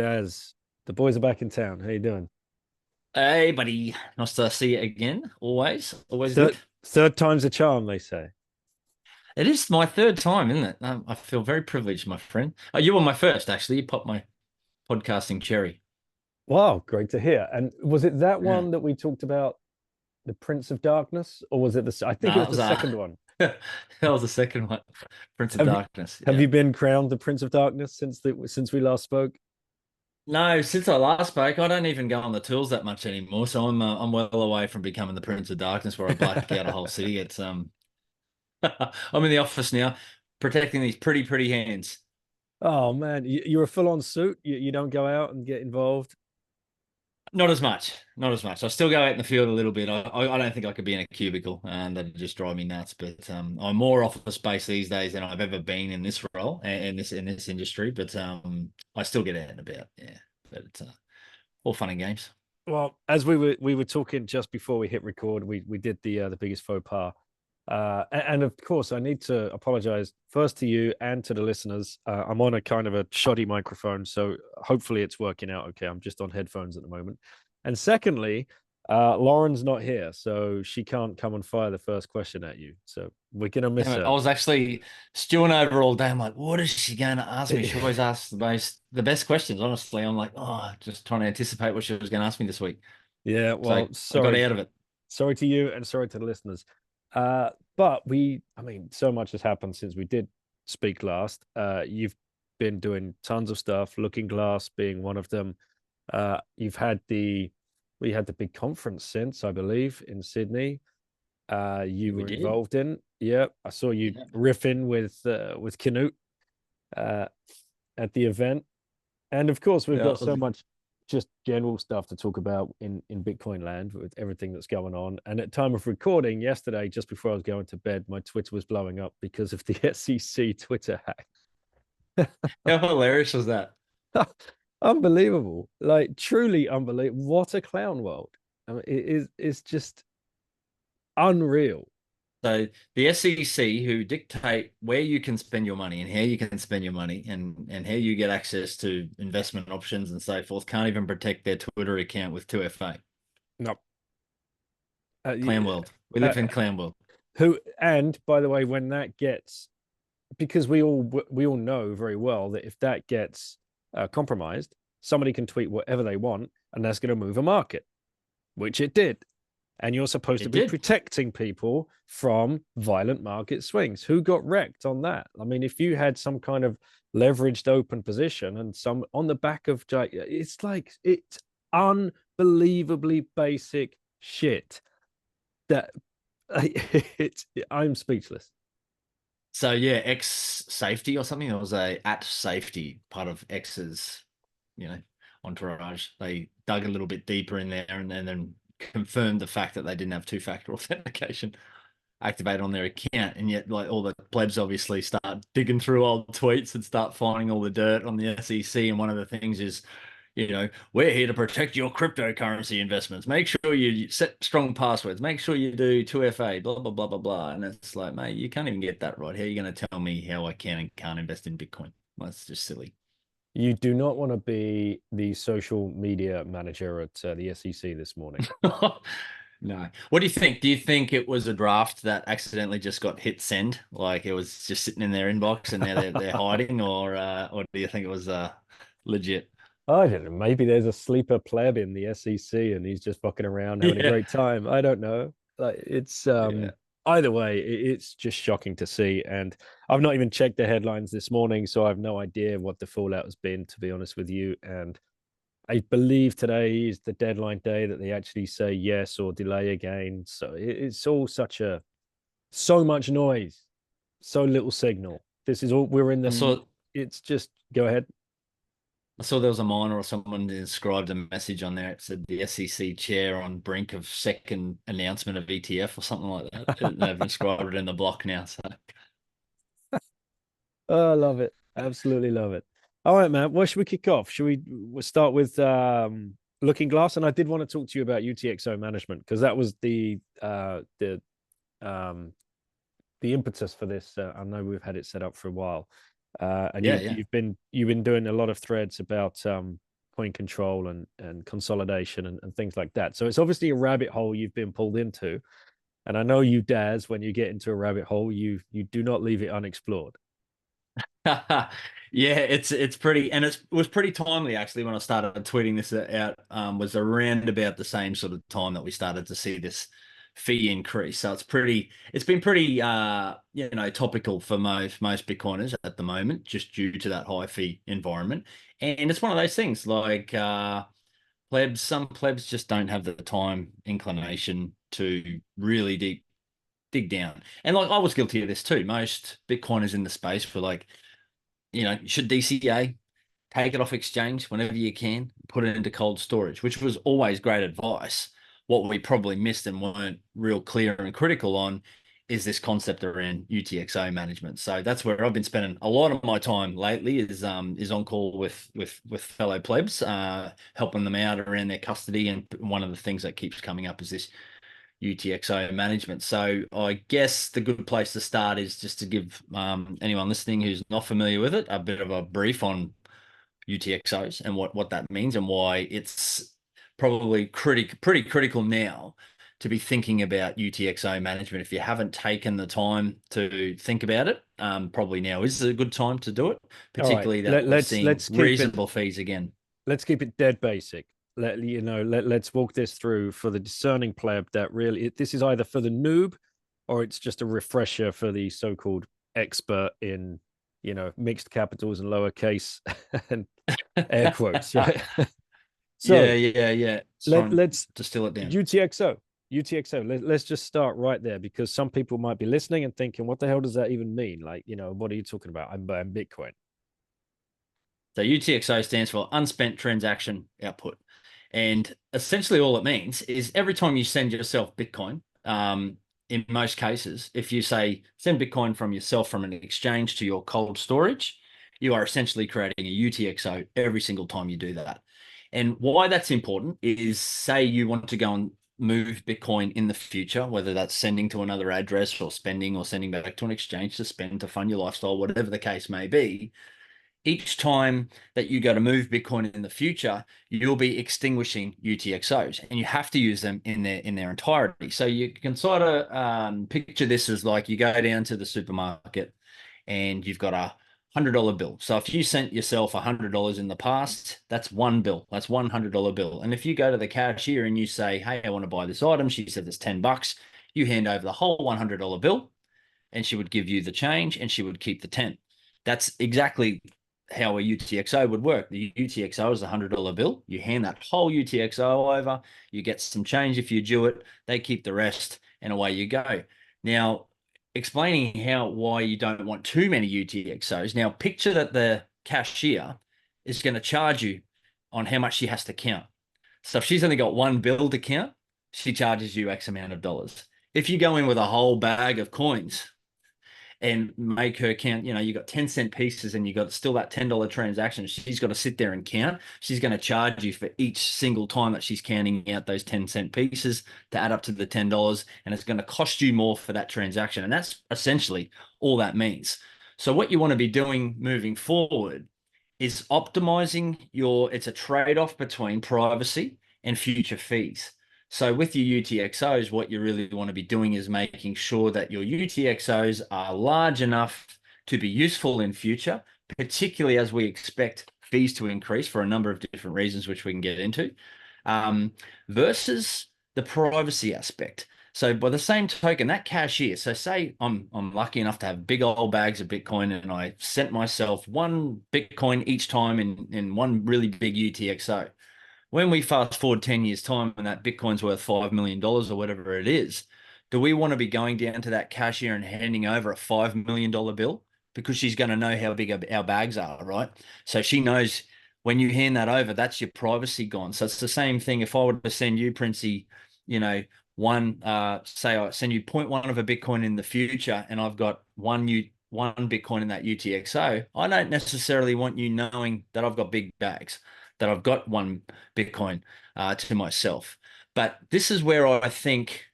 Daz, the boys are back in town. How you doing? Hey, buddy. Nice to see you again. Always good. Third time's a charm, they say. It is my third time, isn't it? I feel very privileged, my friend. Oh, you were my first, actually. You popped my podcasting cherry. Wow, great to hear. And was it that Yeah. one that we talked about, the Prince of Darkness, or was it I think it No, was it the was second one. that was the second one. Prince of Have you Darkness. have Yeah. you been crowned the Prince of Darkness since we last spoke? No, since I last spoke, I don't even go on the tools that much anymore. So I'm well away from becoming the Prince of Darkness, where I black out a whole city. It's I'm in the office now, protecting these pretty hands. Oh man, you're a full-on suit. You don't go out and get involved. Not as much, not as much. I still go out in the field a little bit. I don't think I could be in a cubicle, and that'd just drive me nuts. But I'm more office based these days than I've ever been in this role and in this industry. But I still get out and about. Yeah, but it's all fun and games. Well, as we were talking just before we hit record, we did the biggest faux pas. And of course, I need to apologize first to you and to the listeners. I'm on a kind of a shoddy microphone, so hopefully it's working out okay. I'm just on headphones at the moment. And secondly, Lauren's not here, so she can't come and fire the first question at you. So we're gonna miss Damn it, I her. was actually stewing over all day. I'm like, what is she going to ask me? She always asks the best questions. Honestly, I'm like, oh, just trying to anticipate what she was going to ask me this week. Yeah, So well, I got sorry, out of it. sorry to you, and sorry to the listeners. But I mean, so much has happened since we did speak last. You've been doing tons of stuff, Looking Glass being one of them. You've had we had the big conference since, I believe, in Sydney. You We were did. involved in. Yeah, I saw you Yeah. riffing with Canute uh, at the event. And of course, we've Yeah, got so much just general stuff to talk about in Bitcoin land with everything that's going on. And at time of recording yesterday, just before I was going to bed, my Twitter was blowing up because of the SEC Twitter hack. how hilarious was that? Unbelievable, like truly unbelievable. What a clown world. I mean, it's just unreal. So the SEC, who dictate where you can spend your money and how you can spend your money and how you get access to investment options and so forth, can't even protect their Twitter account with 2FA. No, Clown world. We uh, live in clown world. who and by the way, when that gets because we all know very well that if that gets compromised, somebody can tweet whatever they want, and that's going to move a market, which it did. And you're supposed to It be did. protecting people from violent market swings. Who got wrecked on that? I mean, if you had some kind of leveraged open position and some on the back of, it's like it's unbelievably basic shit. That it's I'm speechless. So yeah, X safety or something. There was a at safety part of X's, you know, entourage. They dug a little bit deeper in there and then confirmed the fact that they didn't have two-factor authentication activated on their account. And yet, like all the plebs obviously start digging through old tweets and start finding all the dirt on the SEC. And one of the things is, we're here to protect your cryptocurrency investments. Make sure you set strong passwords. Make sure you do 2FA, blah, blah, blah, blah, blah. And it's like, mate, you can't even get that right. How are you going to tell me how I can and can't invest in Bitcoin? Well, that's just silly. You do not want to be the social media manager at the SEC this morning. No. What do you think? Do you think it was a draft that accidentally just got hit send, like it was just sitting in their inbox and now they're hiding, or do you think it was legit? I don't know. Maybe there's a sleeper pleb in the SEC and he's just fucking around having a Yeah. great time. I don't know. Like it's Yeah. either way, it's just shocking to see. And I've not even checked the headlines this morning, so I have no idea what the fallout has been, to be honest with you. And I believe today is the deadline day that they actually say yes or delay again. So it's all so much noise, so little signal. This is all we're in I the. saw It's just go ahead. I saw there was a miner or someone described a message on there. It said the SEC chair on brink of second announcement of ETF or something like that. They've described it in the block now. So Oh, I love it. Absolutely love it. All right, man. Where should we kick off? Should we'll start with Looking Glass? And I did want to talk to you about UTXO management because that was um the impetus for this. I know we've had it set up for a while. And yeah, yeah. you've been doing a lot of threads about coin control and consolidation and things like that. So it's obviously a rabbit hole you've been pulled into. And I know you, Daz, when you get into a rabbit hole, you do not leave it unexplored. Yeah, it's pretty, and it was pretty timely actually when I started tweeting this out. Was around about the same sort of time that we started to see this fee increase. So it's been pretty, topical for most Bitcoiners at the moment, just due to that high fee environment. And it's one of those things like some plebs just don't have the time, inclination to really dig down. And like I was guilty of this too. Most Bitcoiners in the space were like, you should DCA, take it off exchange whenever you can, put it into cold storage, which was always great advice. What we probably missed and weren't real clear and critical on is this concept around UTXO management. So that's where I've been spending a lot of my time lately is on call with fellow plebs, helping them out around their custody. And one of the things that keeps coming up is this UTXO management. So I guess the good place to start is just to give anyone listening who's not familiar with it a bit of a brief on UTXOs and what that means and why it's probably pretty critical now to be thinking about UTXO management. If you haven't taken the time to think about it, probably now is a good time to do it, All right, particularly that we're seeing let's keep it reasonable fees again. let's keep it dead basic. Let's walk this through for the discerning pleb that really this is either for the noob or it's just a refresher for the so-called expert in mixed capitals and lowercase and air quotes, right? Yeah, So yeah. Trying to let's distill it down. UTXO. Let's just start right there because some people might be listening and thinking, what the hell does that even mean? Like, what are you talking about? I'm buying Bitcoin. So UTXO stands for unspent transaction output. And essentially all it means is every time you send yourself Bitcoin, in most cases, if you say send Bitcoin from yourself from an exchange to your cold storage, you are essentially creating a UTXO every single time you do that. And why that's important is say you want to go and move Bitcoin in the future, whether that's sending to another address or spending or sending back to an exchange to spend to fund your lifestyle, whatever the case may be, each time that you go to move Bitcoin in the future, you'll be extinguishing UTXOs, and you have to use them in their entirety. So you can sort of picture this as like you go down to the supermarket and you've got $100 bill. So if you sent yourself $100 in the past, that's one bill. That's $100 bill. And if you go to the cashier and you say, "Hey, I want to buy this item," she said it's $10. You hand over the whole $100 bill, and she would give you the change, and she would keep the 10. That's exactly how a UTXO would work. The UTXO is a $100 bill. You hand that whole UTXO over, you get some change if you do it, they keep the rest, and away you go. Now, explaining why you don't want too many UTXOs. Now, picture that the cashier is going to charge you on how much she has to count. So if she's only got one bill to count, she charges you X amount of dollars. If you go in with a whole bag of coins, and make her count, you got 10-cent pieces and you got still that $10 transaction. She's got to sit there and count. She's going to charge you for each single time that she's counting out those 10-cent pieces to add up to the $10. And it's going to cost you more for that transaction. And that's essentially all that means. So what you want to be doing moving forward is optimizing it's a trade-off between privacy and future fees. So with your UTXOs, what you really want to be doing is making sure that your UTXOs are large enough to be useful in future, particularly as we expect fees to increase for a number of different reasons, which we can get into, versus the privacy aspect. So by the same token, that cashier, so say I'm lucky enough to have big old bags of Bitcoin and I sent myself one Bitcoin each time in one really big UTXO. When we fast forward 10 years time and that Bitcoin's worth $5 million or whatever it is, do we want to be going down to that cashier and handing over a $5 million bill? Because she's going to know how big our bags are, right? So she knows when you hand that over, that's your privacy gone. So it's the same thing. If I were to send you, Princey, say I send you 0.1 of a Bitcoin in the future and I've got one Bitcoin in that UTXO, I don't necessarily want you knowing that I've got big bags, that I've got one Bitcoin to myself. But this is where I think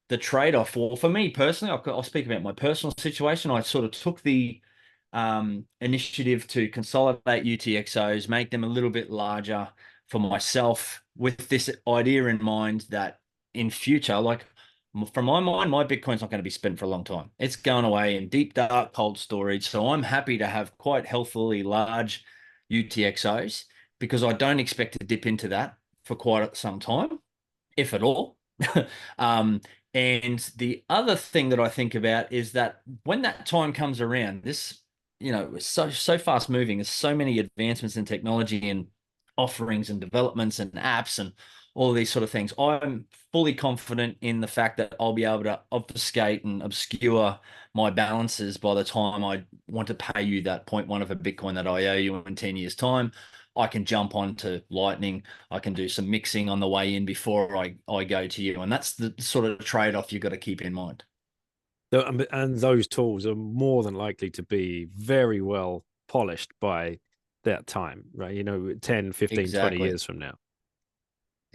the trade-off for me personally, I'll speak about my personal situation. I sort of took the initiative to consolidate UTXOs, make them a little bit larger for myself, with this idea in mind that in future, like from my mind, my Bitcoin's not going to be spent for a long time. It's going away in deep, dark, cold storage. So I'm happy to have quite healthily large UTXOs because I don't expect to dip into that for quite some time, if at all. um, and the other thing that I think about is that when that time comes around, this, is so fast moving. There's so many advancements in technology and offerings and developments and apps and all of these sort of things. I'm fully confident in the fact that I'll be able to obfuscate and obscure my balances by the time I want to pay you that 0.1 of a Bitcoin that I owe you in 10 years' time. I can jump onto Lightning. I can do some mixing on the way in before I go to you. And that's the sort of trade-off you've got to keep in mind. And those tools are more than likely to be very well polished by that time, right? 10, 15, 20 Exactly. years from now.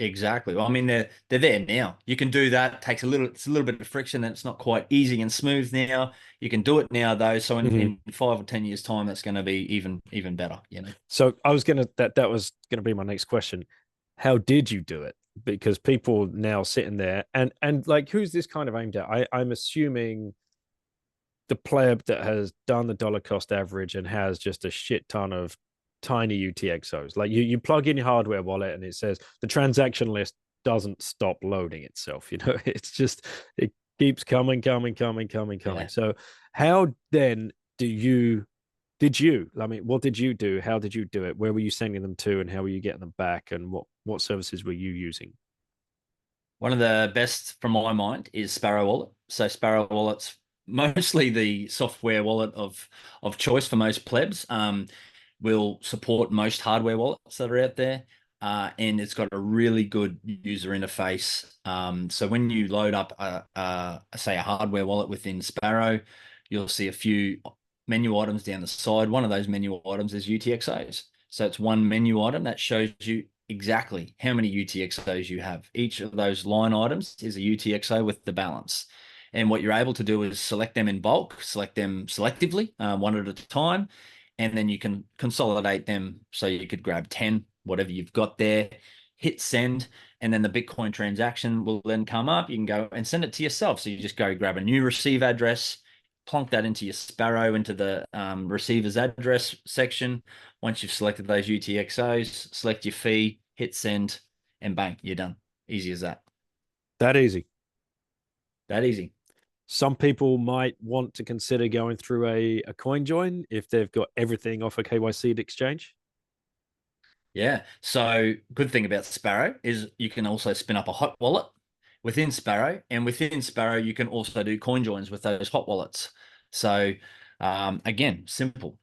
Exactly. Well, I mean, they're there now. You can do that. It's a little bit of friction, and it's not quite easy and smooth now. You can do it now though. So Mhm. in 5 or 10 years' time, that's going to be even better, So I was that was gonna be my next question. How did you do it? Because people now sitting there and like, who's this kind of aimed at? I'm assuming the pleb that has done the dollar cost average and has just a shit ton of tiny UTXOs. Like, you plug in your hardware wallet and it says the transaction list doesn't stop loading itself. It's just, it keeps coming, coming, coming, coming, coming. Yeah. So how then did you, I mean, what did you do? How did you do it? Where were you sending them to, and how were you getting them back? And what services were you using? One of the best from my mind is Sparrow Wallet. So Sparrow Wallet's mostly the software wallet of choice for most plebs. Will support most hardware wallets that are out there. And it's got a really good user interface. So when you load up say a hardware wallet within Sparrow, you'll see a few menu items down the side. One of those menu items is UTXOs. So it's one menu item that shows you exactly how many UTXOs you have. Each of those line items is a UTXO with the balance. And what you're able to do is select them in bulk, select them selectively, one at a time, and then you can consolidate them. So you could grab 10, whatever you've got there, hit send, and then the Bitcoin transaction will then come up. You can go and send it to yourself. So you just go grab a new receive address, plonk that into your Sparrow, into the receiver's address section. Once you've selected those UTXOs, select your fee, hit send, and bang, you're done. Easy as that. That easy. That easy. Some people might want to consider going through a coin join if they've got everything off a KYC'd exchange. Yeah. So good thing about Sparrow is you can also spin up a hot wallet within Sparrow, and within Sparrow you can also do coin joins with those hot wallets. So again, simple.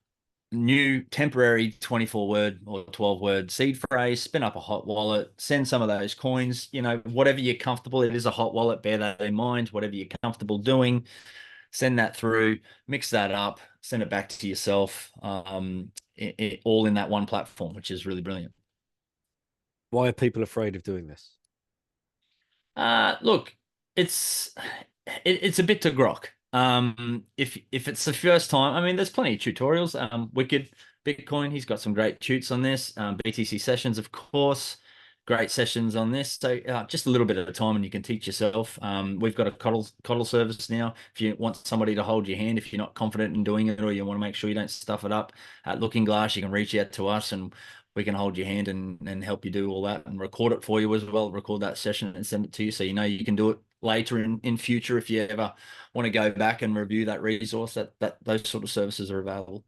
New temporary 24-word or 12-word seed phrase, spin up a hot wallet, send some of those coins, whatever you're comfortable. It is a hot wallet, bear that in mind. Whatever you're comfortable doing, send that through, mix that up, send it back to yourself, all in that one platform, which is really brilliant. Why are people afraid of doing this? Look, it's it's a bit to grok. If it's the first time, I mean, there's plenty of tutorials. Wicked Bitcoin, he's got some great tutes on this. BTC sessions, of course, great sessions on this. So just a little bit at a time, and you can teach yourself. We've got a coddle service now. If you want somebody to hold your hand, if you're not confident in doing it, or you want to make sure you don't stuff it up at Looking Glass, you can reach out to us and we can hold your hand and help you do all that and record it for you as well. Record that session and send it to you so you can do it later in future if you ever want to go back and review that resource. That those sort of services are available.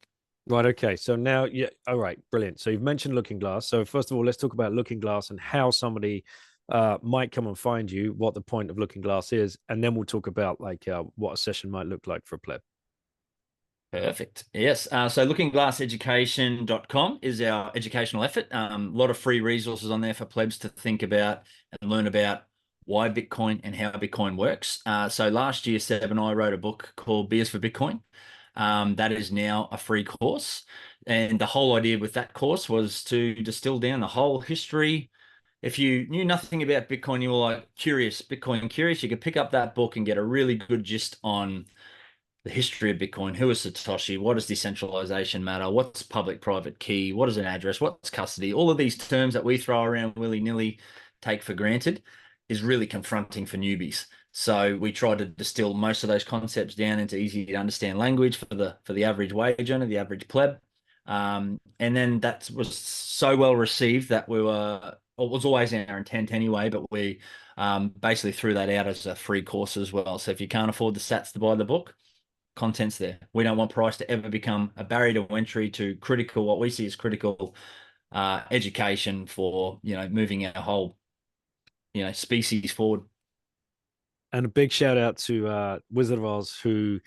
Right. Okay. So now, yeah. All right. Brilliant. So you've mentioned Looking Glass. So first of all, let's talk about Looking Glass and how somebody might come and find you, what the point of Looking Glass is, and then we'll talk about like what a session might look like for a pleb. Perfect. Yes. So lookingglasseducation.com is our educational effort. A lot of free resources on there for plebs to think about and learn about why Bitcoin and how Bitcoin works. So last year, Seb and I wrote a book called Beers for Bitcoin. That is now a free course. And the whole idea with that course was to distill down the whole history. If you knew nothing about Bitcoin, you were like curious, Bitcoin curious, you could pick up that book and get a really good gist on the history of Bitcoin, who is Satoshi, what does decentralization matter, what's public-private key, what is an address, what's custody, all of these terms that we throw around willy-nilly, take for granted, is really confronting for newbies. So we try to distill most of those concepts down into easy to understand language for the average wage earner, the average pleb. And then that was so well received that we were, it was always our intent anyway, but we basically threw that out as a free course as well. So if you can't afford the sats to buy the book, content's there. We don't want price to ever become a barrier to entry to critical, what we see as critical education for, moving our whole, species forward. And a big shout out to Wizard of Oz, who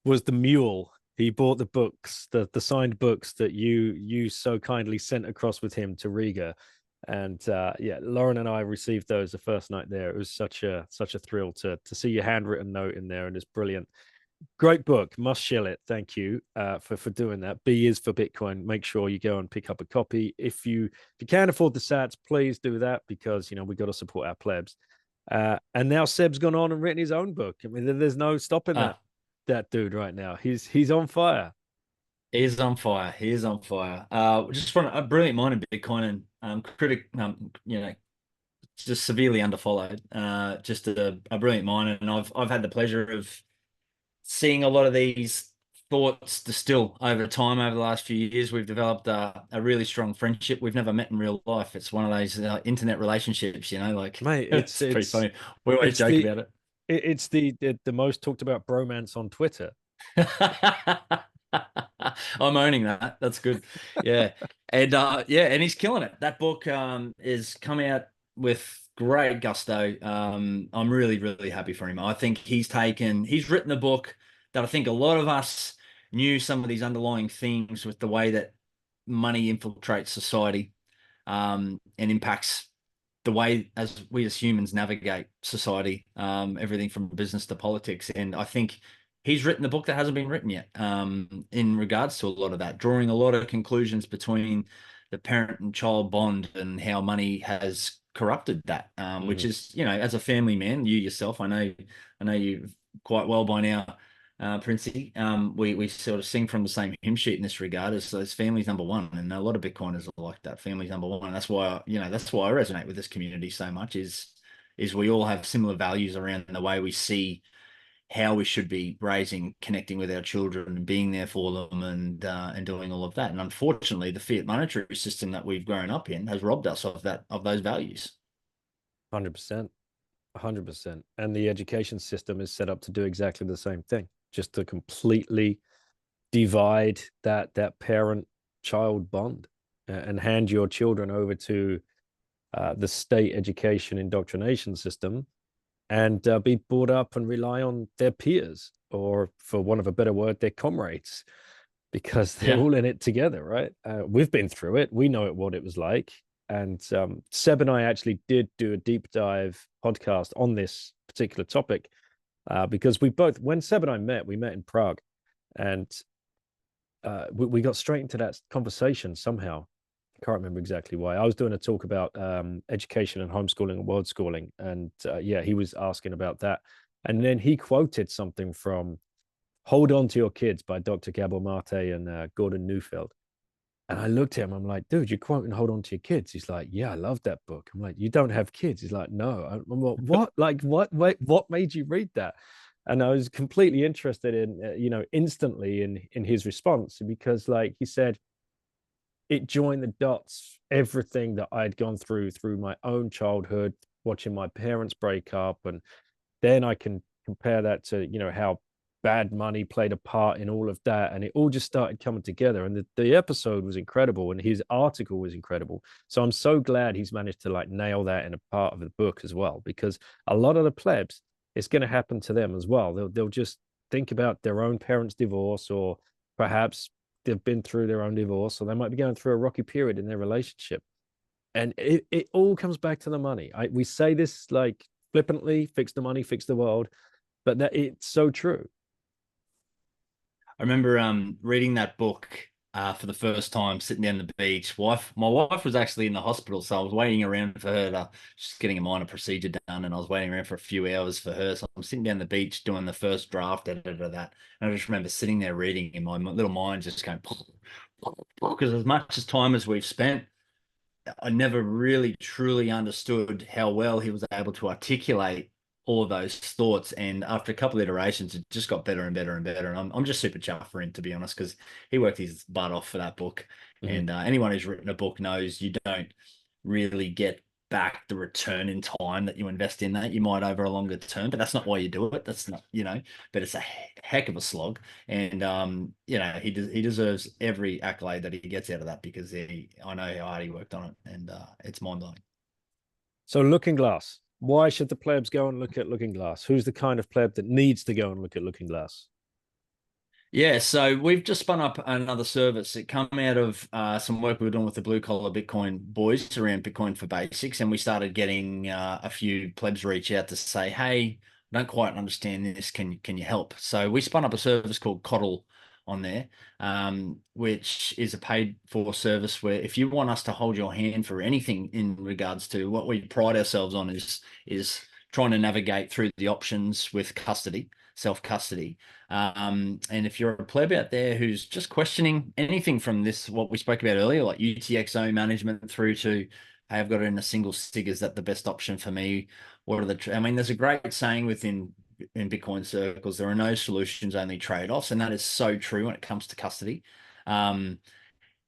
was the mule. He bought the books, the signed books that you so kindly sent across with him to Riga. And yeah, Lauren and I received those the first night there. It was such a thrill to see your handwritten note in there, and it's brilliant. Great book, must shill it. Thank you for doing that. B is for Bitcoin. Make sure you go and pick up a copy. If you can't afford the sats, please do that, because we got to support our plebs. And now Seb's gone on and written his own book. I mean, there's no stopping that dude right now. He's on fire. He is on fire. He is on fire. Just from a brilliant mind in Bitcoin, and just severely underfollowed. Just a brilliant mind, and I've had the pleasure of seeing a lot of these thoughts distill over time. Over the last few years, we've developed a really strong friendship. We've never met in real life. It's one of those internet relationships, like, Mate, it's pretty funny. We always it's joke about it. It's the most talked about bromance on Twitter. I'm owning that. That's good. Yeah. And and he's killing it. That book is coming out with great gusto. I'm really, really happy for him. I think he's written a book that I think a lot of us knew some of these underlying themes with the way that money infiltrates society and impacts the way as we as humans navigate society, everything from business to politics. And I think he's written the book that hasn't been written yet, in regards to a lot of that, drawing a lot of conclusions between the parent and child bond and how money has corrupted that, which is, as a family man, you yourself, I know you quite well by now, Princey. We sort of sing from the same hymn sheet in this regard. As family's number one, and a lot of Bitcoiners are like that. Family's number one. That's why that's why I resonate with this community so much. Is we all have similar values around the way we see how we should be raising, connecting with our children, and being there for them, and doing all of that. And unfortunately, the fiat monetary system that we've grown up in has robbed us of those values. 100%. 100%. And the education system is set up to do exactly the same thing, just to completely divide that parent child bond, and hand your children over to the state education indoctrination system, and be brought up and rely on their peers, or for want of a better word, their comrades, because they're all in it together, right? We've been through it. We know what it was like. And Seb and I actually did do a deep dive podcast on this particular topic, because when Seb and I met, we met in Prague, and we got straight into that conversation somehow. I can't remember exactly why. I was doing a talk about education and homeschooling and world schooling, and he was asking about that, and then he quoted something from "Hold On to Your Kids" by Dr. Gabor Mate and Gordon Neufeld. And I looked at him. I'm like, dude, you're quoting "Hold On to Your Kids." He's like, yeah, I love that book. I'm like, you don't have kids? He's like, no. I'm like, what? Like, what? Wait, what made you read that? And I was completely interested in, instantly in his response, because, like he said, it joined the dots, everything that I'd gone through my own childhood, watching my parents break up, and then I can compare that to how bad money played a part in all of that, and it all just started coming together. And the episode was incredible, and his article was incredible. So I'm so glad he's managed to like nail that in a part of the book as well, because a lot of the plebs, it's going to happen to them as well. They'll just think about their own parents' divorce, or perhaps they've been through their own divorce, or they might be going through a rocky period in their relationship, and it all comes back to the money. We say this like flippantly, fix the money, fix the world, but that it's so true. I remember reading that book for the first time, sitting down the beach. My wife was actually in the hospital, so I was waiting around for her to just getting a minor procedure done, and I was waiting around for a few hours for her. So I'm sitting down the beach doing the first draft edit of that, and I just remember sitting there reading, and my little mind just going because as much as time as we've spent, I never really truly understood how well he was able to articulate all of those thoughts. And after a couple of iterations, it just got better and better and better. And I'm just super chuffed for him, to be honest, because he worked his butt off for that book. Mhm. And anyone who's written a book knows you don't really get back the return in time that you invest in that. You might over a longer term, but that's not why you do it. That's not, but it's a heck of a slog. And he deserves every accolade that he gets out of that because I know how hard he worked on it, and it's mind blowing. So Looking Glass. Why should the plebs go and look at Looking Glass? Who's the kind of pleb that needs to go and look at Looking Glass? Yeah, so we've just spun up another service. It come out of some work we were doing with the blue collar Bitcoin boys around Bitcoin for Basics, and we started getting a few plebs reach out to say, "Hey, I don't quite understand this. Can you help?" So we spun up a service called Coddle on there, which is a paid for service where if you want us to hold your hand for anything in regards to what we pride ourselves on is trying to navigate through the options with custody, self custody. And if you're a pleb out there who's just questioning anything from this, what we spoke about earlier, like UTXO management through to, hey, I've got it in a single sig, is that the best option for me? What are I mean, there's a great saying in Bitcoin circles, there are no solutions, only trade-offs. And that is so true when it comes to custody. Um,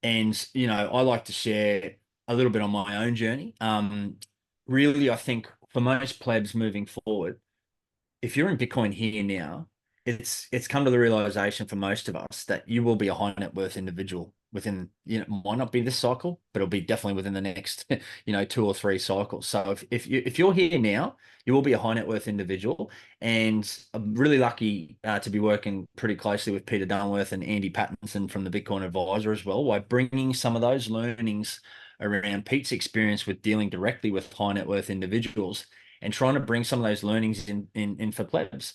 and, I like to share a little bit on my own journey. Really, I think for most plebs moving forward, if you're in Bitcoin here now, it's come to the realization for most of us that you will be a high net worth individual within, might not be this cycle, but it'll be definitely within the next, 2 or 3 cycles. So if you're here now, you will be a high net worth individual. And I'm really lucky to be working pretty closely with Peter Dunworth and Andy Pattinson from the Bitcoin Advisor as well, by bringing some of those learnings around Pete's experience with dealing directly with high net worth individuals and trying to bring some of those learnings in for plebs.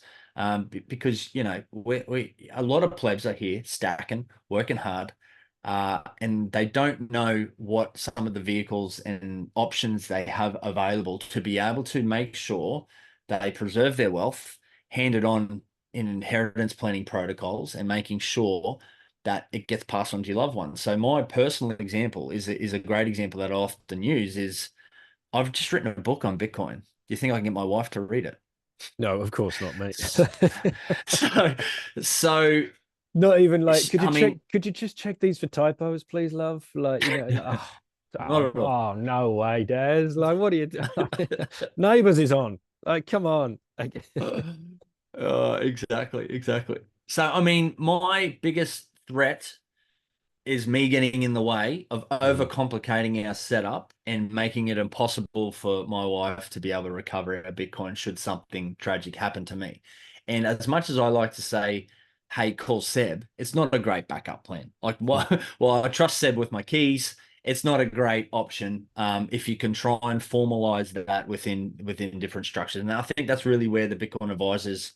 Because we a lot of plebs are here stacking, working hard, and they don't know what some of the vehicles and options they have available to be able to make sure that they preserve their wealth, hand it on in inheritance planning protocols, and making sure that it gets passed on to your loved ones. So my personal example is a great example that I often use is I've just written a book on Bitcoin. Do you think I can get my wife to read it? No, of course not, mate. So, so Not even like, I mean, could you just check these for typos, please, love? Like, not at all. no way, Daz. Like, what are you doing? Neighbors is on. Like, come on. Like, Exactly, exactly. So, I mean, my biggest threat is me getting in the way of Mhm. overcomplicating our setup and making it impossible for my wife to be able to recover a Bitcoin should something tragic happen to me. And as much as I like to say, hey, call Seb, it's not a great backup plan. Like, Mm. well, I trust Seb with my keys. It's not a great option if you can try and formalize that within different structures. And I think that's really where the Bitcoin advisors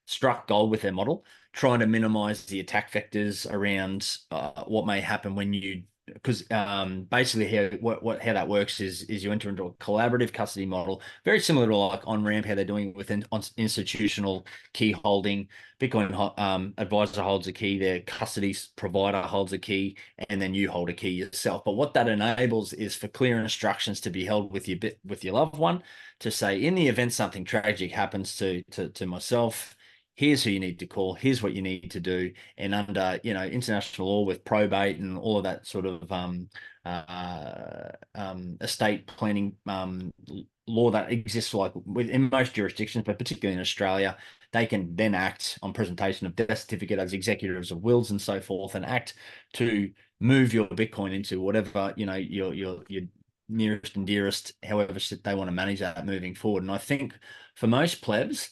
struck gold with their model, trying to minimize the attack vectors around what may happen when you because basically how that works is you enter into a collaborative custody model, very similar to like on ramp how they're doing within institutional key holding. Bitcoin advisor holds a key, their custody provider holds a key, and then you hold a key yourself. But what that enables is for clear instructions to be held with your loved one to say, in the event something tragic happens to myself, here's who you need to call, here's what you need to do. And under, international law with probate and all of that sort of estate planning law that exists like in most jurisdictions, but particularly in Australia, they can then act on presentation of death certificate as executors of wills and so forth, and act to move your Bitcoin into whatever, your nearest and dearest, however they want to manage that moving forward. And I think for most plebs,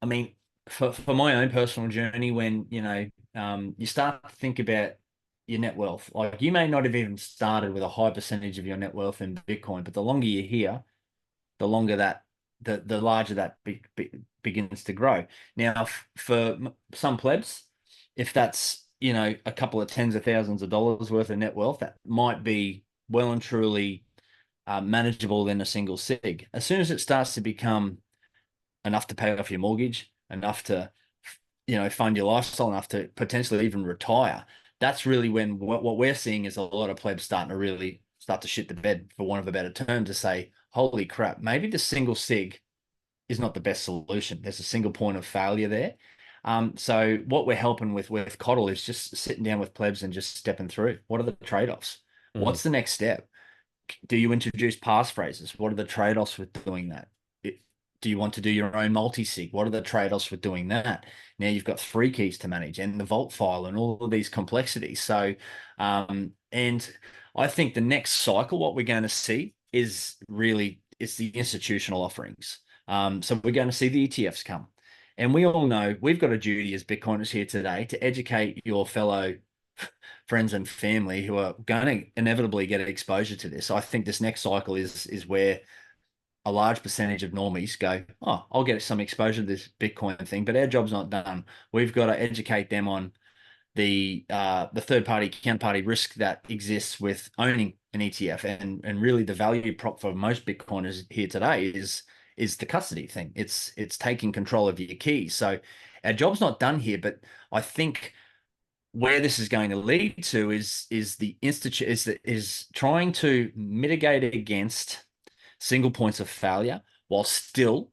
I mean, for my own personal journey, when you start to think about your net wealth, like you may not have even started with a high percentage of your net wealth in Bitcoin, but the longer you're here, the longer that the larger that begins to grow. Now, for some plebs, if that's a couple of tens of thousands of dollars worth of net wealth, that might be well and truly manageable in a single sig. As soon as it starts to become enough to pay off your mortgage, enough to, fund your lifestyle, enough to potentially even retire, that's really when what we're seeing is a lot of plebs starting to really start to shit the bed, for want of a better term, to say, holy crap, maybe the single sig is not the best solution. There's a single point of failure there. So what we're helping with Coddle is just sitting down with plebs and just stepping through. What are the trade-offs? Mm-hmm. What's the next step? Do you introduce passphrases? What are the trade-offs with doing that? Do you want to do your own multi-sig? What are the trade-offs with doing that? Now you've got 3 keys to manage and the vault file and all of these complexities. So, and I think the next cycle, what we're going to see is really, it's the institutional offerings. So we're going to see the ETFs come. And we all know we've got a duty as Bitcoiners here today to educate your fellow friends and family who are going to inevitably get exposure to this. I think this next cycle is where a large percentage of normies go, oh, I'll get some exposure to this Bitcoin thing, but our job's not done. We've got to educate them on the third party counterparty risk that exists with owning an ETF, and really the value prop for most Bitcoiners here today is the custody thing. It's taking control of your keys. So our job's not done here, but I think where this is going to lead to is the institute is trying to mitigate against single points of failure while still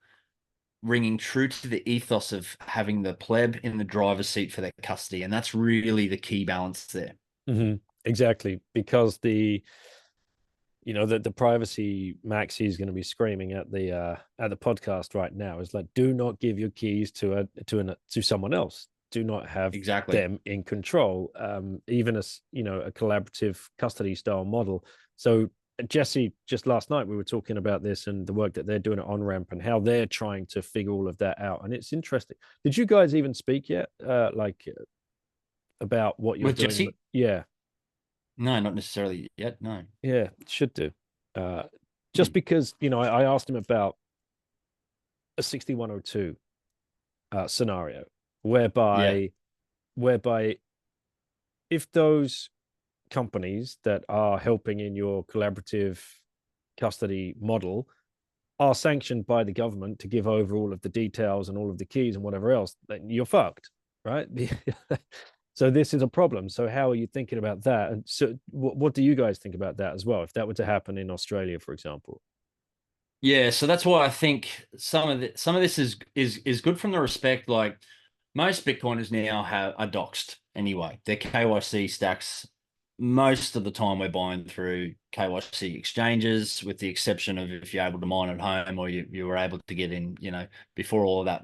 ringing true to the ethos of having the pleb in the driver's seat for their custody. And that's really the key balance there. Mm-hmm. Exactly, because the privacy maxi is going to be screaming at the podcast right now is like, do not give your keys to someone else. Do not have Exactly. them in control, even as a collaborative custody style model. So Jesse, just last night we were talking about this and the work that they're doing at OnRamp and how they're trying to figure all of that out, and it's interesting. Did you guys even speak yet, about what you're With doing? Jesse? Yeah, No, not necessarily yet. No. yeah, should do. Uh, just Hmm. because I asked him about a 6102 scenario, Yeah. whereby if those companies that are helping in your collaborative custody model are sanctioned by the government to give over all of the details and all of the keys and whatever else, then you're fucked, right? So this is a problem. So how are you thinking about that? And so what do you guys think about that as well, if that were to happen in Australia, for example? Yeah, so that's why I think some of this is good from the respect, like most Bitcoiners now are doxed anyway. Their KYC stacks, most of the time we're buying through KYC exchanges, with the exception of if you're able to mine at home or you were able to get in, before all of that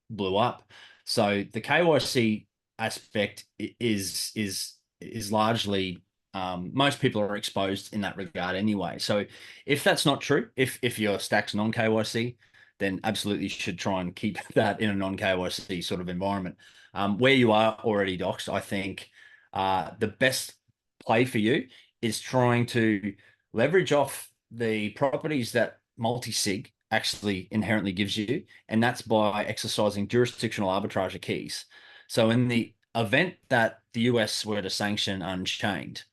blew up. So the KYC aspect is largely, most people are exposed in that regard anyway. So if that's not true, if your stack's non KYC, then absolutely you should try and keep that in a non KYC sort of environment. Where you are already doxed, I think the best play for you is trying to leverage off the properties that multi-sig actually inherently gives you, and that's by exercising jurisdictional arbitrage of keys. So in the event that the US were to sanction Unchained,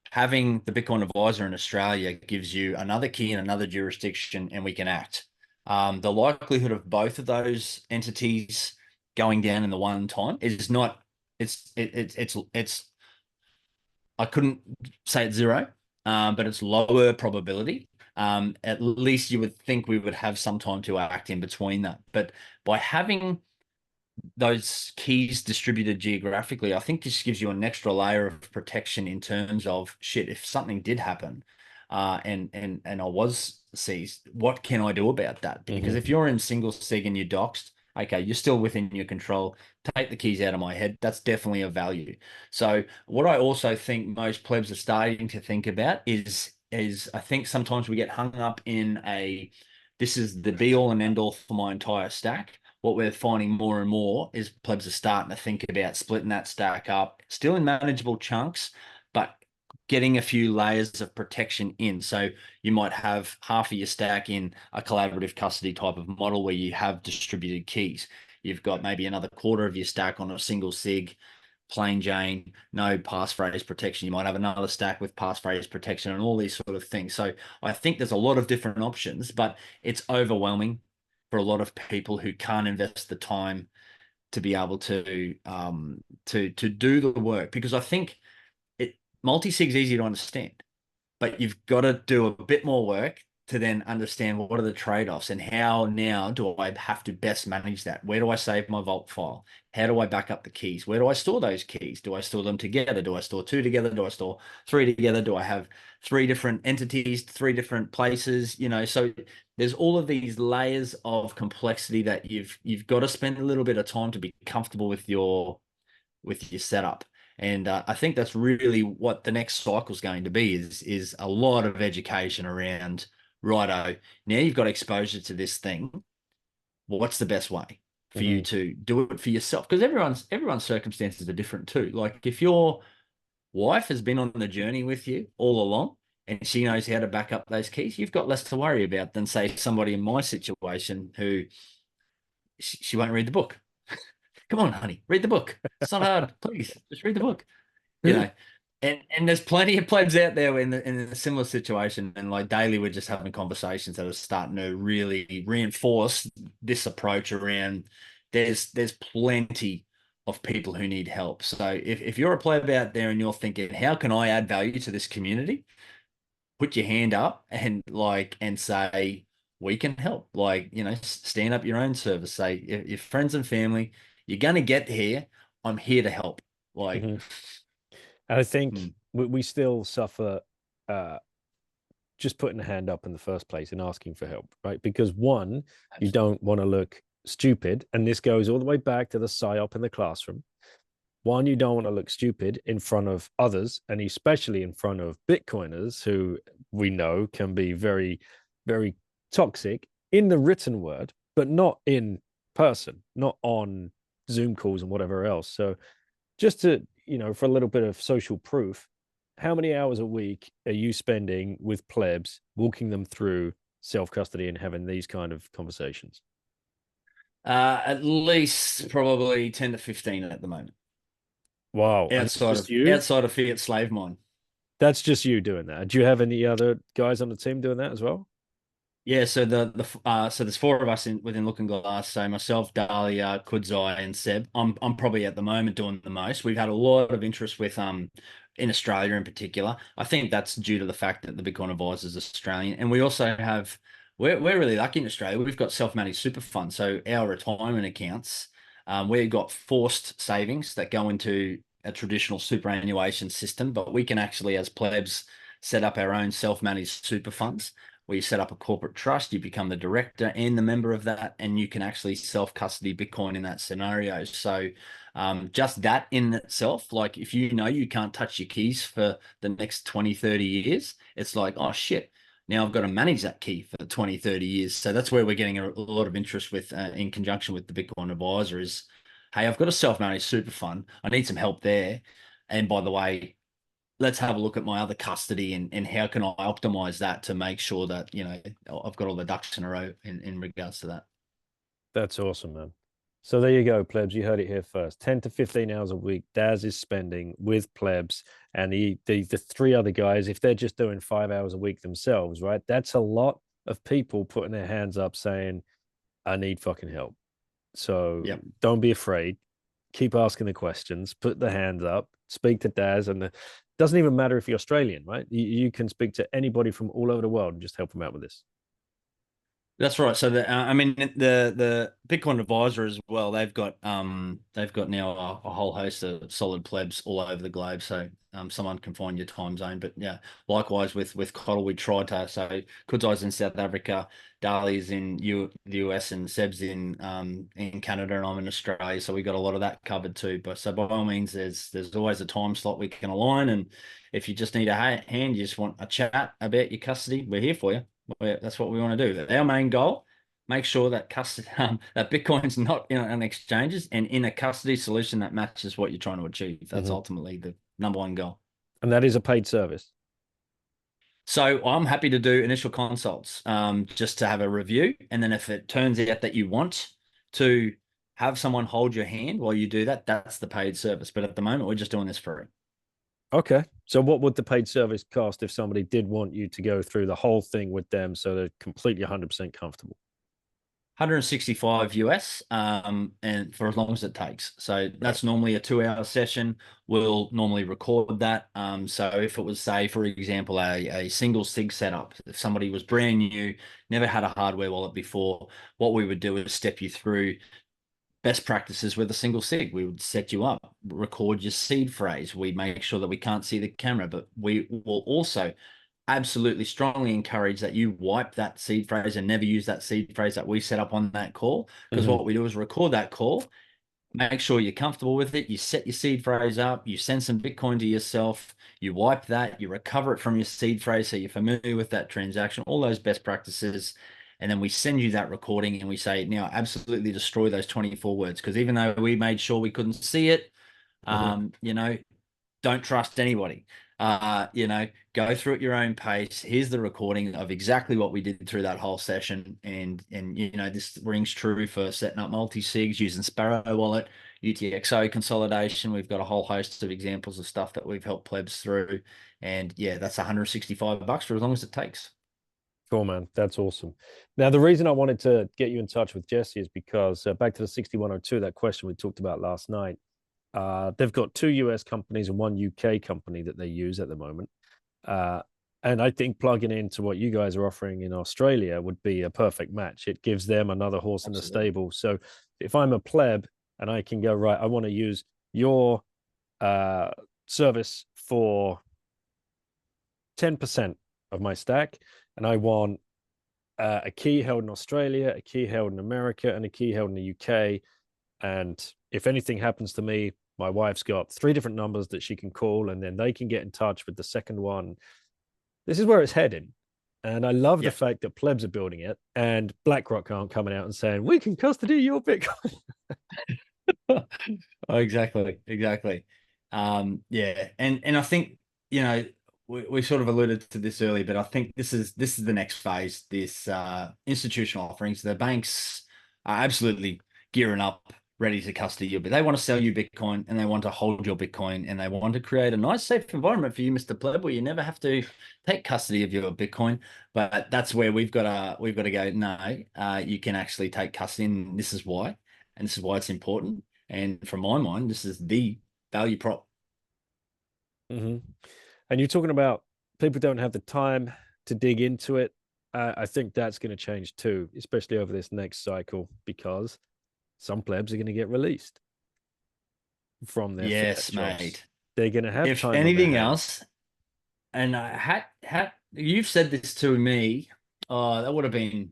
having the Bitcoin advisor in Australia gives you another key in another jurisdiction, and we can act. The likelihood of both of those entities going down in the one time is not. It's. I couldn't say it's zero, but it's lower probability. At least you would think we would have some time to act in between that. But by having those keys distributed geographically, I think this gives you an extra layer of protection in terms of shit. If something did happen, and I was seized, what can I do about that? Because Mm-hmm. if you're in single sig and you're doxed, okay, you're still within your control. Take the keys out of my head. That's definitely a value. So what I also think most plebs are starting to think about is I think sometimes we get hung up in this is the be all and end all for my entire stack. What we're finding more and more is plebs are starting to think about splitting that stack up, still in manageable chunks, but getting a few layers of protection in. So you might have half of your stack in a collaborative custody type of model where you have distributed keys. You've got maybe another quarter of your stack on a single sig plain Jane, no passphrase protection. You might have another stack with passphrase protection and all these sort of things. So I think there's a lot of different options, but it's overwhelming for a lot of people who can't invest the time to be able to do the work, because I think multi-sig's easy to understand, but you've got to do a bit more work to then understand what are the trade-offs and how now do I have to best manage that? Where do I save my vault file? How do I back up the keys? Where do I store those keys? Do I store them together? Do I store two together? Do I store three together? Do I have three different entities, three different places? So there's all of these layers of complexity that you've got to spend a little bit of time to be comfortable with your setup. And I think that's really what the next cycle is going to be, is a lot of education around, righto, now you've got exposure to this thing. What's the best way for you to do it for yourself? Because everyone's circumstances are different too. Like if your wife has been on the journey with you all along and she knows how to back up those keys, you've got less to worry about than, say, somebody in my situation who she won't read the book. Come on, honey, read the book. It's not hard. Please, just read the book. You know, and there's plenty of plebs out there in a similar situation. And like daily, we're just having conversations that are starting to really reinforce this approach around there's plenty of people who need help. So if you're a pleb out there and you're thinking, how can I add value to this community? Put your hand up and say, we can help. Stand up your own service. Say, if your friends and family, you're gonna get here. I'm here to help. And I think Hmm. we still suffer uh, just putting a hand up in the first place and asking for help, right? Because one, you don't want to look stupid. And this goes all the way back to the psyop in the classroom. One, you don't want to look stupid in front of others, and especially in front of Bitcoiners who we know can be very, very toxic in the written word, but not in person, not on Zoom calls and whatever else. So just to, for a little bit of social proof, how many hours a week are you spending with plebs, walking them through self custody and having these kind of conversations? At least probably 10 to 15 at the moment. Wow. And that's Outside just of you? outside of Fiat Slave Mine. That's just you doing that. Do you have any other guys on the team doing that as well? Yeah, so so there's four of us within Looking Glass. So myself, Dahlia, Kudzai, and Seb. I'm probably at the moment doing the most. We've had a lot of interest with in Australia in particular. I think that's due to the fact that the Bitcoin advisor is Australian, and we also have we're really lucky in Australia. We've got self-managed super funds, so our retirement accounts. We've got forced savings that go into a traditional superannuation system, but we can actually, as plebs, set up our own self-managed super funds where you set up a corporate trust, you become the director and the member of that, and you can actually self-custody Bitcoin in that scenario. So just that in itself, like if you know you can't touch your keys for the next 20, 30 years, it's like, oh shit, now I've got to manage that key for 20, 30 years. So that's where we're getting a lot of interest with in conjunction with the Bitcoin advisor is, hey, I've got a self-managed super fund. I need some help there. And by the way, let's have a look at my other custody and how can I optimize that to make sure that, I've got all the ducks in a row in regards to that. That's awesome, man. So there you go, plebs. You heard it here first. 10 to 15 hours a week Daz is spending with plebs and the three other guys, if they're just doing 5 hours a week themselves, right? That's a lot of people putting their hands up saying, I need fucking help. So Yep. don't be afraid. Keep asking the questions, put the hands up, speak to Daz. And it doesn't even matter if you're Australian, right? You can speak to anybody from all over the world and just help them out with this. That's right. So I mean the Bitcoin advisor as well. They've got now a whole host of solid plebs all over the globe. So someone can find your time zone. But yeah, likewise with Coddle, we tried to. So Kudzai's in South Africa, Dali's in the US, and Seb's in Canada, and I'm in Australia. So we got a lot of that covered too. But so by all means, there's always a time slot we can align. And if you just need a hand, you just want a chat about your custody, we're here for you. That's what we want to do. Our main goal: make sure that custody, that Bitcoin's not on exchanges and in a custody solution that matches what you're trying to achieve. That's Mhm. ultimately the number one goal. And that is a paid service. So I'm happy to do initial consults, just to have a review, and then if it turns out that you want to have someone hold your hand while you do that. That's the paid service. But at the moment, we're just doing this free. Okay. So what would the paid service cost if somebody did want you to go through the whole thing with them so they're completely 100% comfortable? 165 US, and for as long as it takes. So Right. that's normally a 2 hour session. We'll normally record that. So if it was, say, for example, a single SIG setup, if somebody was brand new, never had a hardware wallet before, what we would do is step you through best practices with a single SIG. We would set you up, record your seed phrase. We make sure that we can't see the camera, but we will also absolutely strongly encourage that you wipe that seed phrase and never use that seed phrase that we set up on that call. Because Mm-hmm. what we do is record that call, make sure you're comfortable with it. You set your seed phrase up, you send some Bitcoin to yourself, you wipe that, you recover it from your seed phrase so you're familiar with that transaction, all those best practices. And then we send you that recording and we say, now absolutely destroy those 24 words. Because even though we made sure we couldn't see it, Mm-hmm. you know, don't trust anybody. Go through at your own pace. Here's the recording of exactly what we did through that whole session. And this rings true for setting up multi-sigs using Sparrow Wallet, UTXO Consolidation. We've got a whole host of examples of stuff that we've helped plebs through. And yeah, that's $165 for as long as it takes. Cool, man. That's awesome. Now, the reason I wanted to get you in touch with Jesse is because back to the 6102, that question we talked about last night, they've got two US companies and one UK company that they use at the moment. Uh, and I think plugging into what you guys are offering in Australia would be a perfect match. It gives them another horse in the Absolutely. stable. So if I'm a pleb and I can go, right, I want to use your uh, service for 10% of my stack, and I want a key held in Australia, a key held in America, and a key held in the UK. And if anything happens to me, my wife's got three different numbers that she can call, and then they can get in touch with the second one. This is where it's heading. And I love the Yeah. fact that plebs are building it and BlackRock aren't coming out and saying, we can custody your Bitcoin. Oh, exactly, exactly. Yeah, and I think we sort of alluded to this earlier, but I think this is the next phase. This institutional offerings, the banks are absolutely gearing up, ready to custody you, but they want to sell you Bitcoin and they want to hold your Bitcoin and they want to create a nice, safe environment for you, Mr. Pleb, where you never have to take custody of your Bitcoin. But that's where we've got to go. No, you can actually take custody, and this is why, and this is why it's important. And from my mind, this is the value prop. Mm-hmm. And you're talking about people don't have the time to dig into it. I think that's going to change too, especially over this next cycle, because some plebs are going to get released from their fiat Yes, jobs. mate. They're going to have If time on their anything hands. else, and you've said this to me, oh, that would have been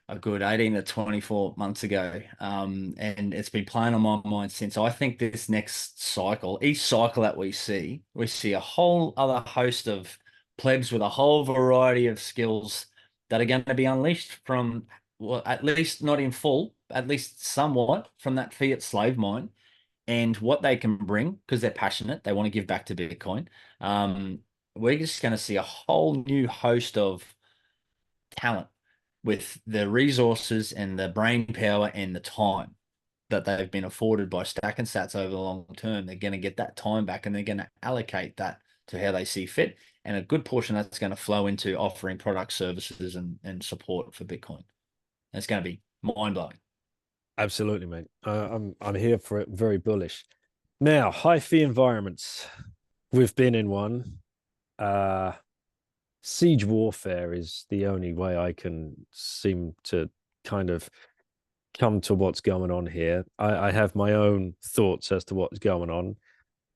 a good 18 to 24 months ago. And it's been playing on my mind since. I think this next cycle, each cycle that we see a whole other host of plebs with a whole variety of skills that are going to be unleashed from, well, at least not in full, at least somewhat from that fiat slave mine and what they can bring because they're passionate. They want to give back to Bitcoin. Um, we're just going to see a whole new host of talent with the resources and the brain power and the time that they've been afforded by Stack and Sats over the long term. They're going to get that time back and they're going to allocate that to how they see fit. And a good portion of that's going to flow into offering product services and support for Bitcoin. And it's going to be mind blowing. Absolutely, mate. I'm here for it. Very bullish. Now, high fee environments. We've been in one. Uh, Siege warfare is the only way I can seem to kind of come to what's going on here. I have my own thoughts as to what's going on.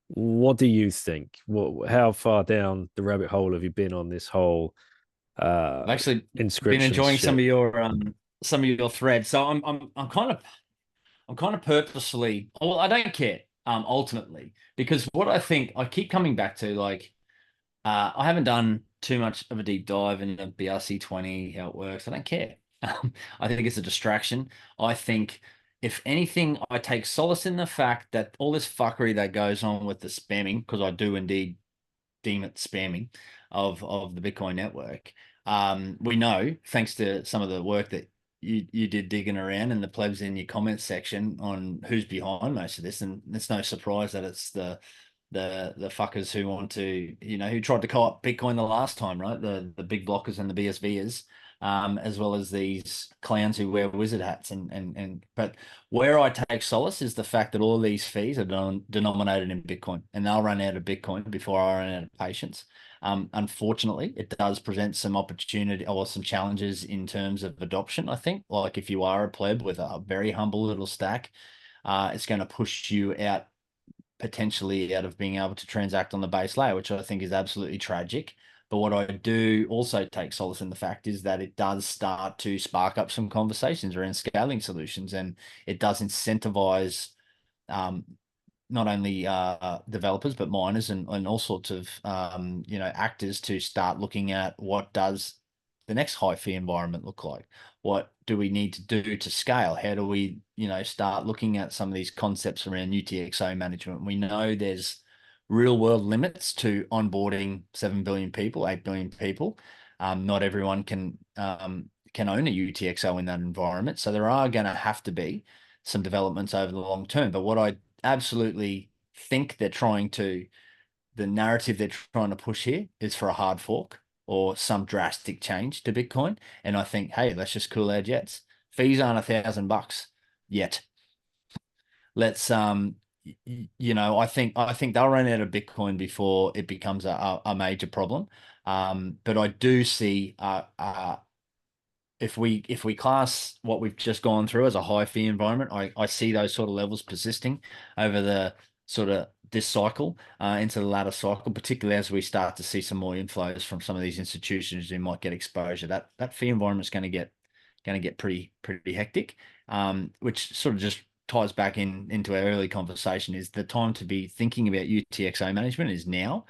What do you think? How far down the rabbit hole have you been on this whole I've actually been inscription enjoying shit? some of your threads. So I'm kind of purposefully, well, I don't care, ultimately, because what I think I keep coming back to, like, I haven't done too much of a deep dive into BRC20, how it works. I don't care. I think it's a distraction. I think, if anything, I take solace in the fact that all this fuckery that goes on with the spamming, because I do indeed deem it spamming of the Bitcoin network. We know, thanks to some of the work that you did digging around in the plebs in your comment section on who's behind most of this, and it's no surprise that it's the fuckers who want to, who tried to co-op Bitcoin the last time, right? The big blockers and the BSVers, as well as these clowns who wear wizard hats. But where I take solace is the fact that all these fees are denominated in Bitcoin, and they'll run out of Bitcoin before I run out of patience. Unfortunately, it does present some opportunity or some challenges in terms of adoption, I think. Like if you are a pleb with a very humble little stack, it's going to push you out potentially out of being able to transact on the base layer, which I think is absolutely tragic. But what I do also take solace in the fact is that it does start to spark up some conversations around scaling solutions, and it does incentivize um, not only developers but miners and all sorts of actors to start looking at what does the next high fee environment look like. What do we need to do to scale? How do we start looking at some of these concepts around UTXO management? We know there's real world limits to onboarding 7 billion people, 8 billion people. Not everyone can own a UTXO in that environment, so there are going to have to be some developments over the long term. But what I absolutely think the narrative they're trying to push here is for a hard fork or some drastic change to Bitcoin. And I think, hey, let's just cool our jets. Fees aren't $1,000 yet. Let's I think they'll run out of Bitcoin before it becomes a major problem. But I do see if we class what we've just gone through as a high fee environment, I see those sort of levels persisting over the sort of this cycle into the latter cycle, particularly as we start to see some more inflows from some of these institutions who might get exposure. That fee environment is going to get pretty hectic, which sort of just ties back into our early conversation. Is the time to be thinking about UTXO management is now.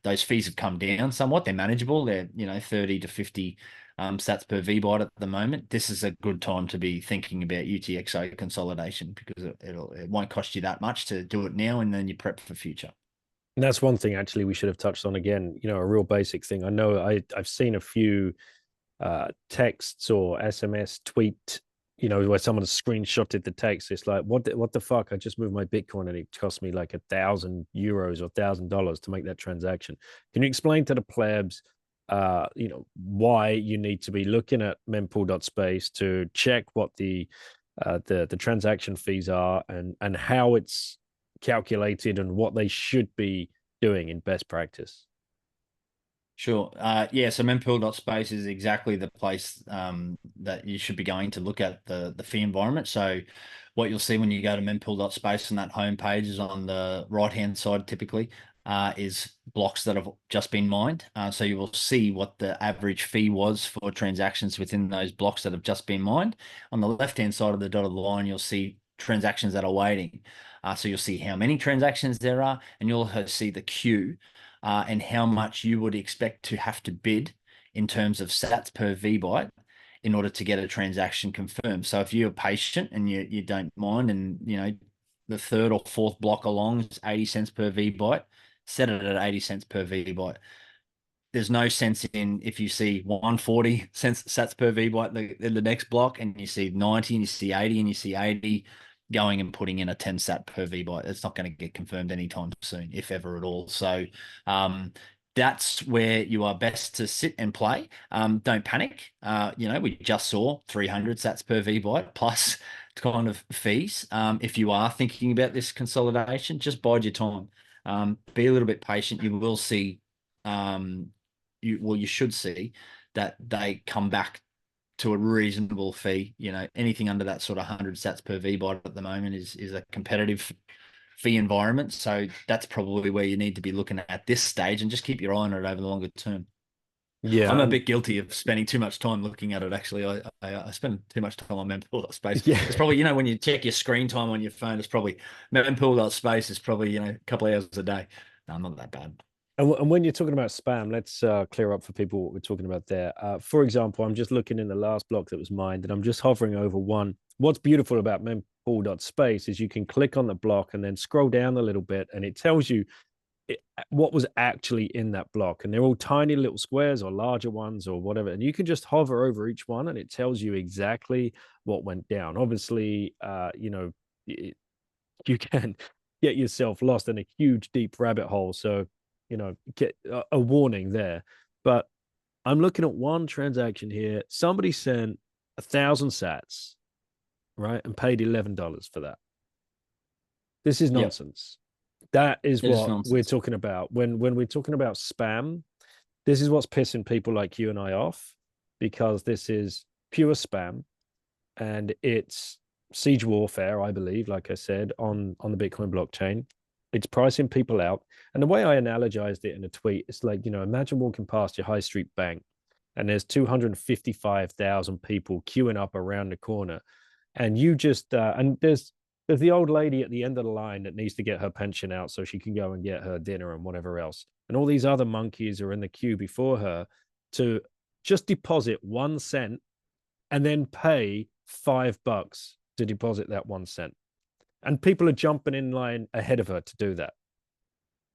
Those fees have come down somewhat. They're manageable. They're 30 to 50 sats per VByte at the moment. This is a good time to be thinking about UTXO consolidation because it won't cost you that much to do it now, and then you prep for future. And that's one thing actually we should have touched on again. A real basic thing. I know I've seen a few texts or SMS tweet, where someone has screenshotted the text. It's like, what the fuck? I just moved my Bitcoin and it cost me like €1,000 or $1,000 to make that transaction. Can you explain to the plebs, why you need to be looking at mempool.space to check what the transaction fees are and how it's calculated and what they should be doing in best practice? Sure. Yeah, so mempool.space is exactly the place that you should be going to look at the fee environment. So what you'll see when you go to mempool.space on that homepage is on the right-hand side typically is blocks that have just been mined. So you will see what the average fee was for transactions within those blocks that have just been mined. On the left-hand side of the dotted line, you'll see transactions that are waiting. So you'll see how many transactions there are, and you'll also see the queue and how much you would expect to have to bid in terms of sats per VByte in order to get a transaction confirmed. So if you're patient and you don't mind, and the third or fourth block along is 80 cents per VByte, set it at 80 cents per VByte. There's no sense in if you see 140 cents sats per VByte in the next block, and you see 90 and you see 80 and you see 80, going and putting in a 10 sat per VByte. It's not going to get confirmed anytime soon, if ever at all. So that's where you are best to sit and play. Don't panic. We just saw 300 sats per VByte plus kind of fees. If you are thinking about this consolidation, just bide your time. Be a little bit patient. You will see, you should see that they come back to a reasonable fee. Anything under that sort of 100 sats per VByte at the moment is a competitive fee environment. So that's probably where you need to be looking at this stage, and just keep your eye on it over the longer term. Yeah, I'm a bit guilty of spending too much time looking at it. Actually, I spend too much time on mempool.space. yeah. It's probably, when you check your screen time on your phone, it's probably mempool.space is probably, a couple of hours a day. No, I'm not that bad. And when you're talking about spam, let's clear up for people what we're talking about there. For example, I'm just looking in the last block that was mined, and I'm just hovering over one. What's beautiful about mempool.space is you can click on the block and then scroll down a little bit, and it tells you what was actually in that block. And they're all tiny little squares or larger ones or whatever. And you can just hover over each one and it tells you exactly what went down. Obviously, you can get yourself lost in a huge, deep rabbit hole. So, get a warning there. But I'm looking at one transaction here. Somebody sent 1,000 sats, right, and paid $11 for that. This is Yep. nonsense. That is It is what we're nonsense. talking about. When we're talking about spam, this is what's pissing people like you and I off, because this is pure spam and it's siege warfare, I believe, like I said, on the Bitcoin blockchain. It's pricing people out. And the way I analogized it in a tweet, it's like, imagine walking past your high street bank and there's 255,000 people queuing up around the corner, and you just and there's the old lady at the end of the line that needs to get her pension out so she can go and get her dinner and whatever else, and all these other monkeys are in the queue before her to just deposit 1 cent and then pay $5 to deposit that 1 cent, and people are jumping in line ahead of her to do that.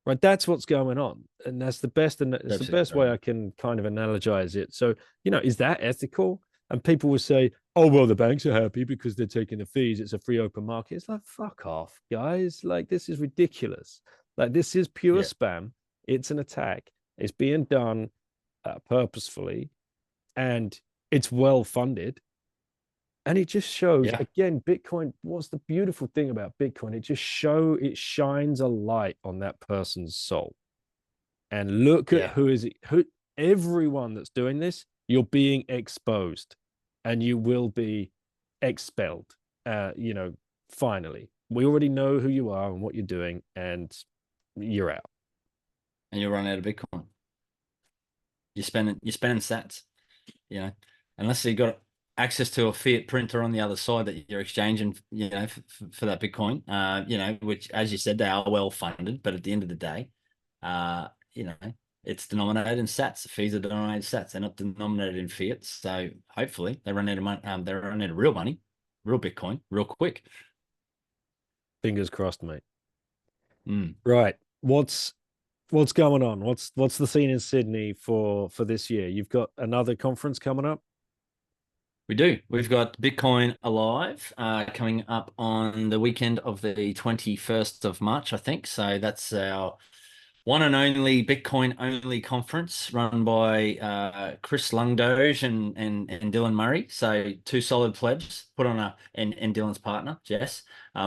Right, that's what's going on, and that's the best, and it's the Absolutely best way right. I can kind of analogize it. So, is that ethical? And people will say, "Oh, well, the banks are happy because they're taking the fees. It's a free open market." It's like, fuck off, guys! Like, this is ridiculous. Like, this is pure Yeah. spam. It's an attack. It's being done purposefully, and it's well funded. And it just shows, Yeah. again, Bitcoin. What's the beautiful thing about Bitcoin? It shines a light on that person's soul. And look at Yeah. who everyone that's doing this, you're being exposed and you will be expelled. Finally. We already know who you are and what you're doing, and you're out. And you'll run out of Bitcoin. You're spending sats, you know, unless you've got access to a fiat printer on the other side that you're exchanging, for that Bitcoin, which, as you said, they are well funded, but at the end of the day, uh, you know, it's denominated in sats. The fees are denominated in sats. They're not denominated in fiat. So hopefully they run out of money. They run out of real money, real Bitcoin, real quick. Fingers crossed, mate. Mm. Right. What's going on? What's the scene in Sydney for this year? You've got another conference coming up. We do. We've got Bitcoin Alive coming up on the weekend of the 21st of March, I think. So that's our one and only Bitcoin only conference run by Chris Lungdoge and Dylan Murray. So two solid plebs put on and Dylan's partner, Jess,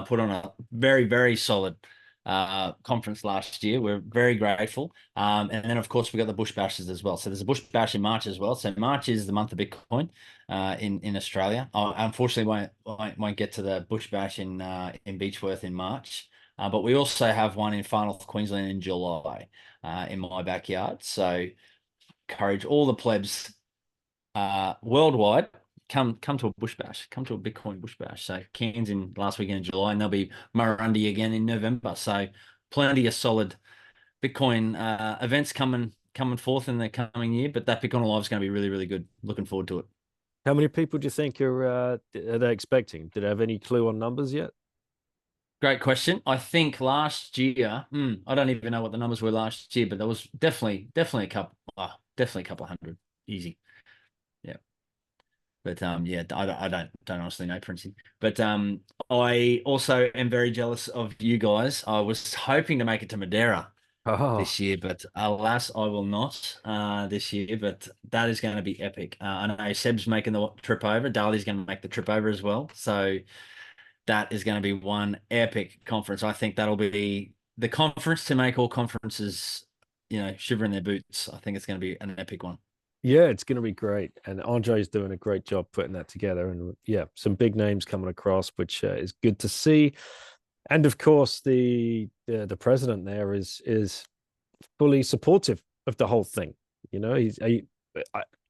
put on a very, very solid conference last year. We're very grateful. And then, of course, we got the Bush Bashes as well. So there's a Bush Bash in March as well. So March is the month of Bitcoin in Australia. I unfortunately won't get to the Bush Bash in Beechworth in March. But we also have one in Far North Queensland in July in my backyard. So encourage all the plebs worldwide, come to a bush bash, come to a Bitcoin bush bash. So Cairns in last weekend in July, and there'll be Murrurundi again in November. So plenty of solid Bitcoin events coming forth in the coming year. But that Bitcoin Live is going to be really, really good. Looking forward to it. How many people do you think are they expecting? Did they have any clue on numbers yet? Great question. I think last year, I don't even know what the numbers were last year, but there was definitely a couple, definitely a couple of hundred, easy. Yeah. But yeah, I don't honestly know, Princey. But I also am very jealous of you guys. I was hoping to make it to Madeira Oh, this year, but alas, I will not this year. But that is going to be epic. I know Seb's making the trip over. Dali's going to make the trip over as well. So that is going to be one epic conference. I think that'll be the conference to make all conferences, shiver in their boots. I think it's going to be an epic one. yeah, it's going to be great. And Andre's doing a great job putting that together. And yeah, some big names coming across, which is good to see. And of course, the president there is fully supportive of the whole thing. I,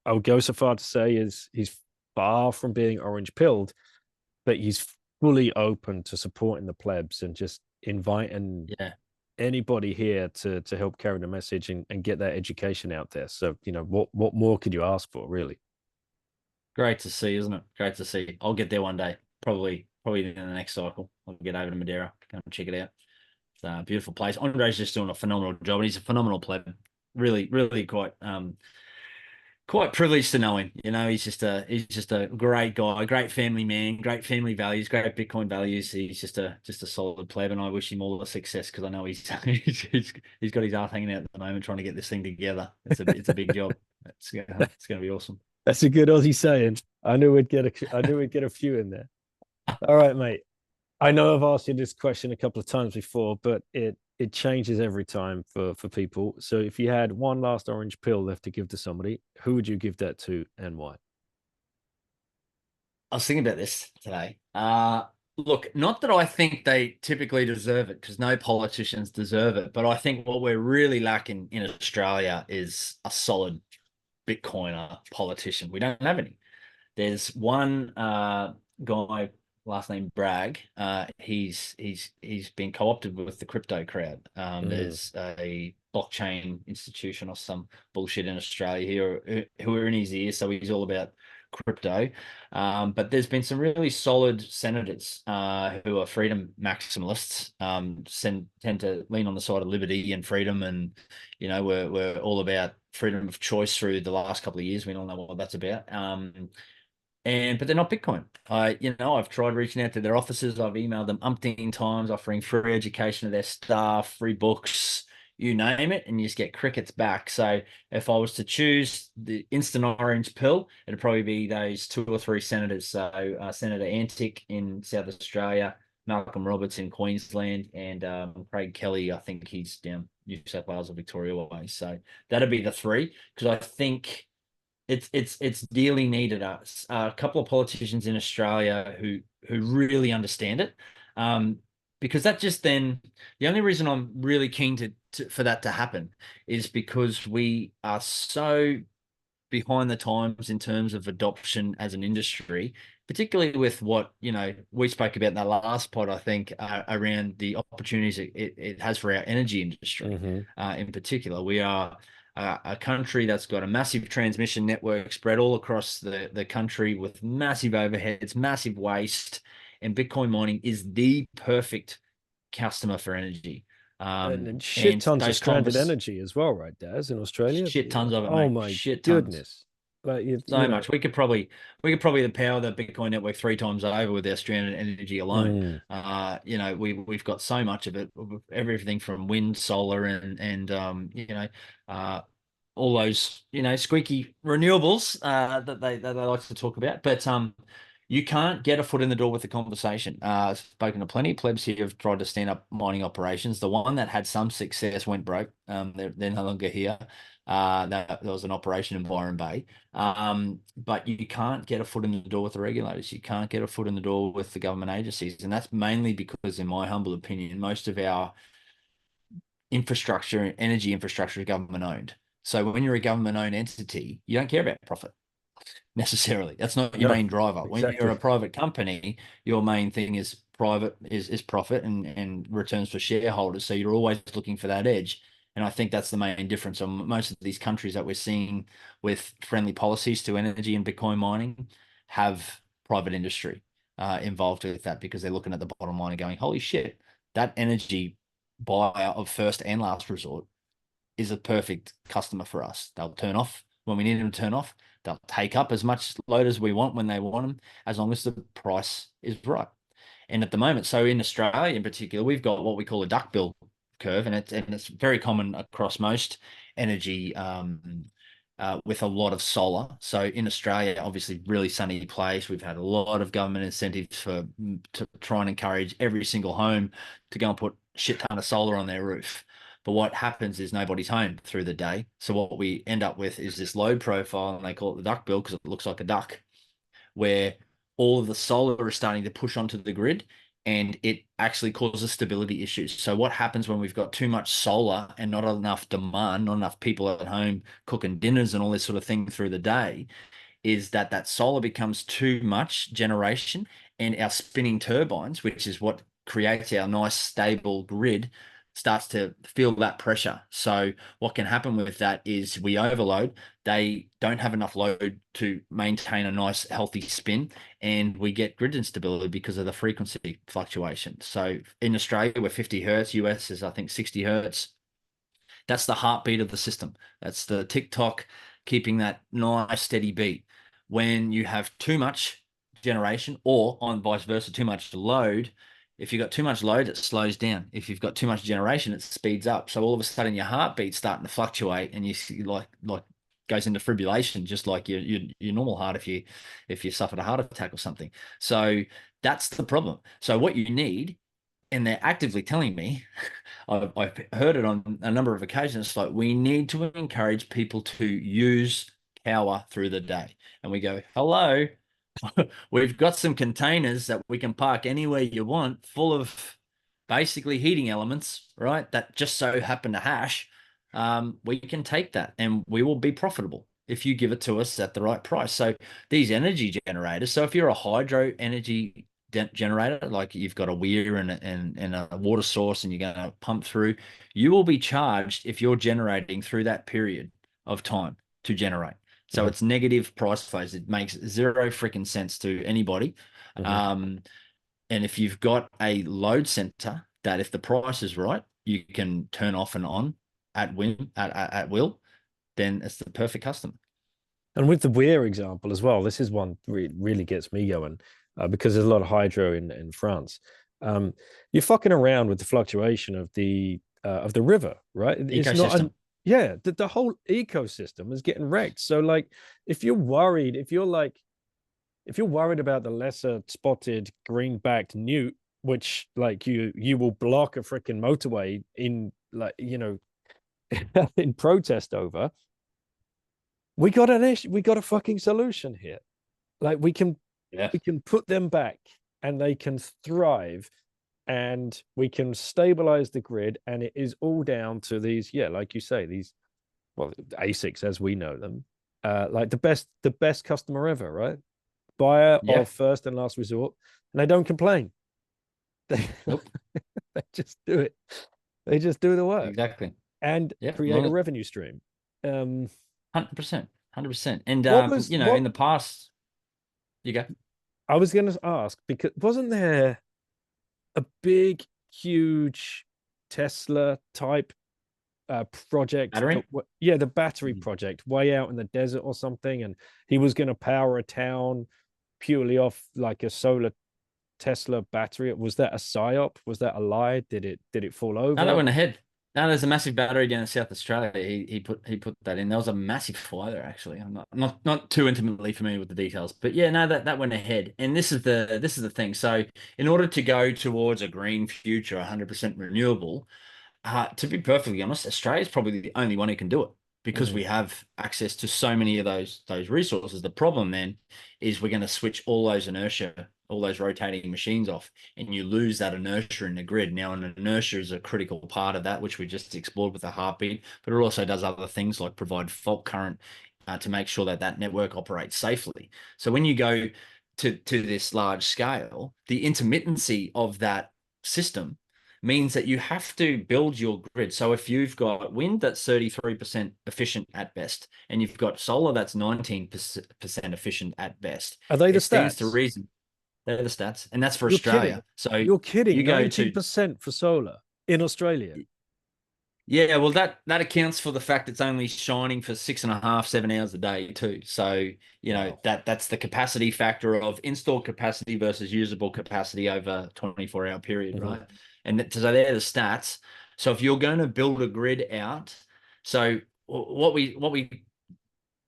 I would go so far to say is he's far from being orange pilled, but he's fully open to supporting the plebs and just inviting Yeah, anybody here to help carry the message and get that education out there. So, what more could you ask for, really? great to see, isn't it? Great to see. I'll get there one day. Probably in the next cycle. I'll get over to Madeira, come and check it out. It's a beautiful place. Andre's just doing a phenomenal job, and he's a phenomenal pleb. Really, really quite privileged to know him. You know, he's just a great guy, great family man, great family values, great Bitcoin values. He's just a solid pleb, and I wish him all the success because I know he's got his ass hanging out at the moment trying to get this thing together. It's a big job. It's gonna be awesome. That's a good Aussie saying. I knew we'd get a few in there. All right, mate. I know I've asked you this question a couple of times before, but it changes every time for people. So if you had one last orange pill left to give to somebody, who would you give that to and why? I was thinking about this today. Look, not that I think they typically deserve it, because no politicians deserve it, but I think what we're really lacking in Australia is a solid Bitcoiner politician. We don't have any. There's one guy, last name Bragg. He's been co-opted with the crypto crowd. Mm, There's a blockchain institution or some bullshit in Australia here who are in his ear, so he's all about crypto. But there's been some really solid senators who are freedom maximalists, tend to lean on the side of liberty and freedom, and we're all about freedom of choice through the last couple of years. We all know what that's about. But they're not Bitcoin. I've tried reaching out to their offices. I've emailed them umpteen times, offering free education to their staff, free books, you name it, and you just get crickets back. So if I was to choose the instant orange pill, it'd probably be those two or three senators. So Senator Antic in South Australia, Malcolm Roberts in Queensland, and Craig Kelly. I think he's down New South Wales or Victoria way. So that'd be the three, because I think it's dearly needed. Us a couple of politicians in Australia who really understand it, because that just then the only reason I'm really keen for that to happen is because we are so behind the times in terms of adoption as an industry, particularly with what we spoke about in that last pod. I think around the opportunities it has for our energy industry, hmm in particular. We are a country that's got a massive transmission network spread all across the country with massive overheads, massive waste, and Bitcoin mining is the perfect customer for energy. And shit And tons of those stranded convers energy as well, right, Daz, in Australia. shit tons of it, Oh mate. my Shit tons. goodness. But So much. We could probably power the Bitcoin network three times over with our stranded energy alone. mm, We've got so much of it, everything from wind, solar, and uh, all those squeaky renewables that they like to talk about. But you can't get a foot in the door with the conversation. I've spoken to plenty of plebs here who've tried to stand up mining operations. The one that had some success went broke. They're no longer here. There was an operation in Byron Bay. But you can't get a foot in the door with the regulators. You can't get a foot in the door with the government agencies. And that's mainly because, in my humble opinion, most of our infrastructure, energy infrastructure is government owned. So when you're a government owned entity, you don't care about profit necessarily. That's not your no, main driver. When you're a exactly. private company, your main thing is profit and returns for shareholders. So you're always looking for that edge. And I think that's the main difference on most of these countries that we're seeing with friendly policies to energy and Bitcoin mining have private industry involved with that, because they're looking at the bottom line and going, holy shit, that energy buyer of first and last resort is a perfect customer for us. They'll turn off when we need them to turn off. They'll take up as much load as we want when they want them, as long as the price is right. And at the moment, so in Australia in particular, we've got what we call a duck bill curve, and it's very common across most energy, with a lot of solar. So in Australia, obviously, really sunny place. We've had a lot of government incentives to try and encourage every single home to go and put a shit ton of solar on their roof. But what happens is nobody's home through the day. So what we end up with is this load profile, and they call it the duck bill because it looks like a duck, where all of the solar is starting to push onto the grid, and it actually causes stability issues. So what happens when we've got too much solar and not enough demand, not enough people at home cooking dinners and all this sort of thing through the day, is that solar becomes too much generation, and our spinning turbines, which is what creates our nice stable grid, starts to feel that pressure. So what can happen with that is we overload. They don't have enough load to maintain a nice healthy spin, and we get grid instability because of the frequency fluctuation. So in Australia, we're 50 hertz. US is, I think, 60 hertz. That's the heartbeat of the system. That's the tick-tock, keeping that nice steady beat. When you have too much generation, or on vice versa, too much load, if you've got too much load, it slows down. If you've got too much generation, it speeds up. So all of a sudden your heartbeat's starting to fluctuate, and you see like goes into fibrillation, just like your normal heart if you suffered a heart attack or something. So that's the problem. So what you need, and they're actively telling me, I've heard it on a number of occasions. It's like, we need to encourage people to use power through the day. And we go, hello, we've got some containers that we can park anywhere you want, full of basically heating elements, right? That just so happen to hash. We can take that and we will be profitable if you give it to us at the right price. So these energy generators, so if you're a hydro energy generator, like you've got a weir and a water source and you're going to pump through, you will be charged if you're generating through that period of time to generate. So it's negative price flows. It makes zero freaking sense to anybody. And if you've got a load center that, if the price is right, you can turn off and on at will, then it's the perfect customer. And with the weir example as well, this is one really gets me going, because there's a lot of hydro in France. You're fucking around with the fluctuation of the river, right? It's Ecosystem. not yeah, the whole ecosystem is getting wrecked. So like, if you're worried about the lesser spotted green-backed newt, which like you will block a freaking motorway in, like, in protest over, we got an issue, we got a fucking solution here. Like, we can put them back and they can thrive, and we can stabilize the grid, and it is all down to these, like you say, these, well, ASICs as we know them, like the best customer ever, right? Buyer of first and last resort, and they don't complain. Nope. They just do it. They just do the work. Exactly. And create a revenue stream. 100%. 100%. And in the past, you go. I was going to ask, because wasn't there a big, huge Tesla type project? Battery? The battery project way out in the desert or something, and he was going to power a town purely off like a solar Tesla battery. Was that a psyop? Was that a lie? Did it fall over? No, that went ahead. No, there's a massive battery down in South Australia. He put that in. There was a massive fire there, actually. I'm not too intimately familiar with the details, but yeah, no, that went ahead. And this is the thing. So in order to go towards a green future, 100% renewable, to be perfectly honest, Australia is probably the only one who can do it, because we have access to so many of those resources. The problem then is we're going to switch all those inertia, all those rotating machines off, and you lose that inertia in the grid. Now, an inertia is a critical part of that, which we just explored with the heartbeat, but it also does other things like provide fault current to make sure that network operates safely. So when you go to this large scale, the intermittency of that system means that you have to build your grid. So if you've got wind that's 33% efficient at best, and you've got solar that's 19% efficient at best, are they the it stands to stats? reason. They're the stats, and that's for You're Australia. kidding. So You're kidding. you go 19% for solar in Australia. Yeah, well, that accounts for the fact it's only shining for 6.5, 7 hours a day too. So Wow. that's the capacity factor of installed capacity versus usable capacity over 24-hour period, right? And so they're the stats. So if you're going to build a grid out, so what we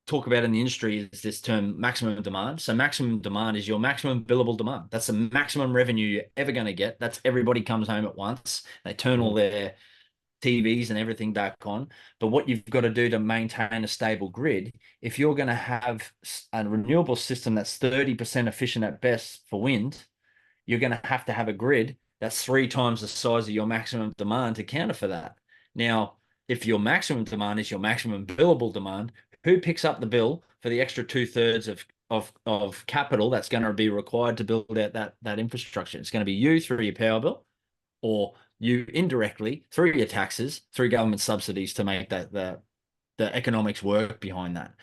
talk about in the industry is this term maximum demand. So maximum demand is your maximum billable demand. That's the maximum revenue you're ever going to get. That's everybody comes home at once. They turn all their TVs and everything back on. But what you've got to do to maintain a stable grid, if you're going to have a renewable system that's 30% efficient at best for wind, you're going to have a grid that's 3 times the size of your maximum demand to counter for that. Now, if your maximum demand is your maximum billable demand, who picks up the bill for the extra 2/3 of capital that's going to be required to build out that infrastructure? It's going to be you through your power bill, or you indirectly through your taxes, through government subsidies to make that the economics work behind that.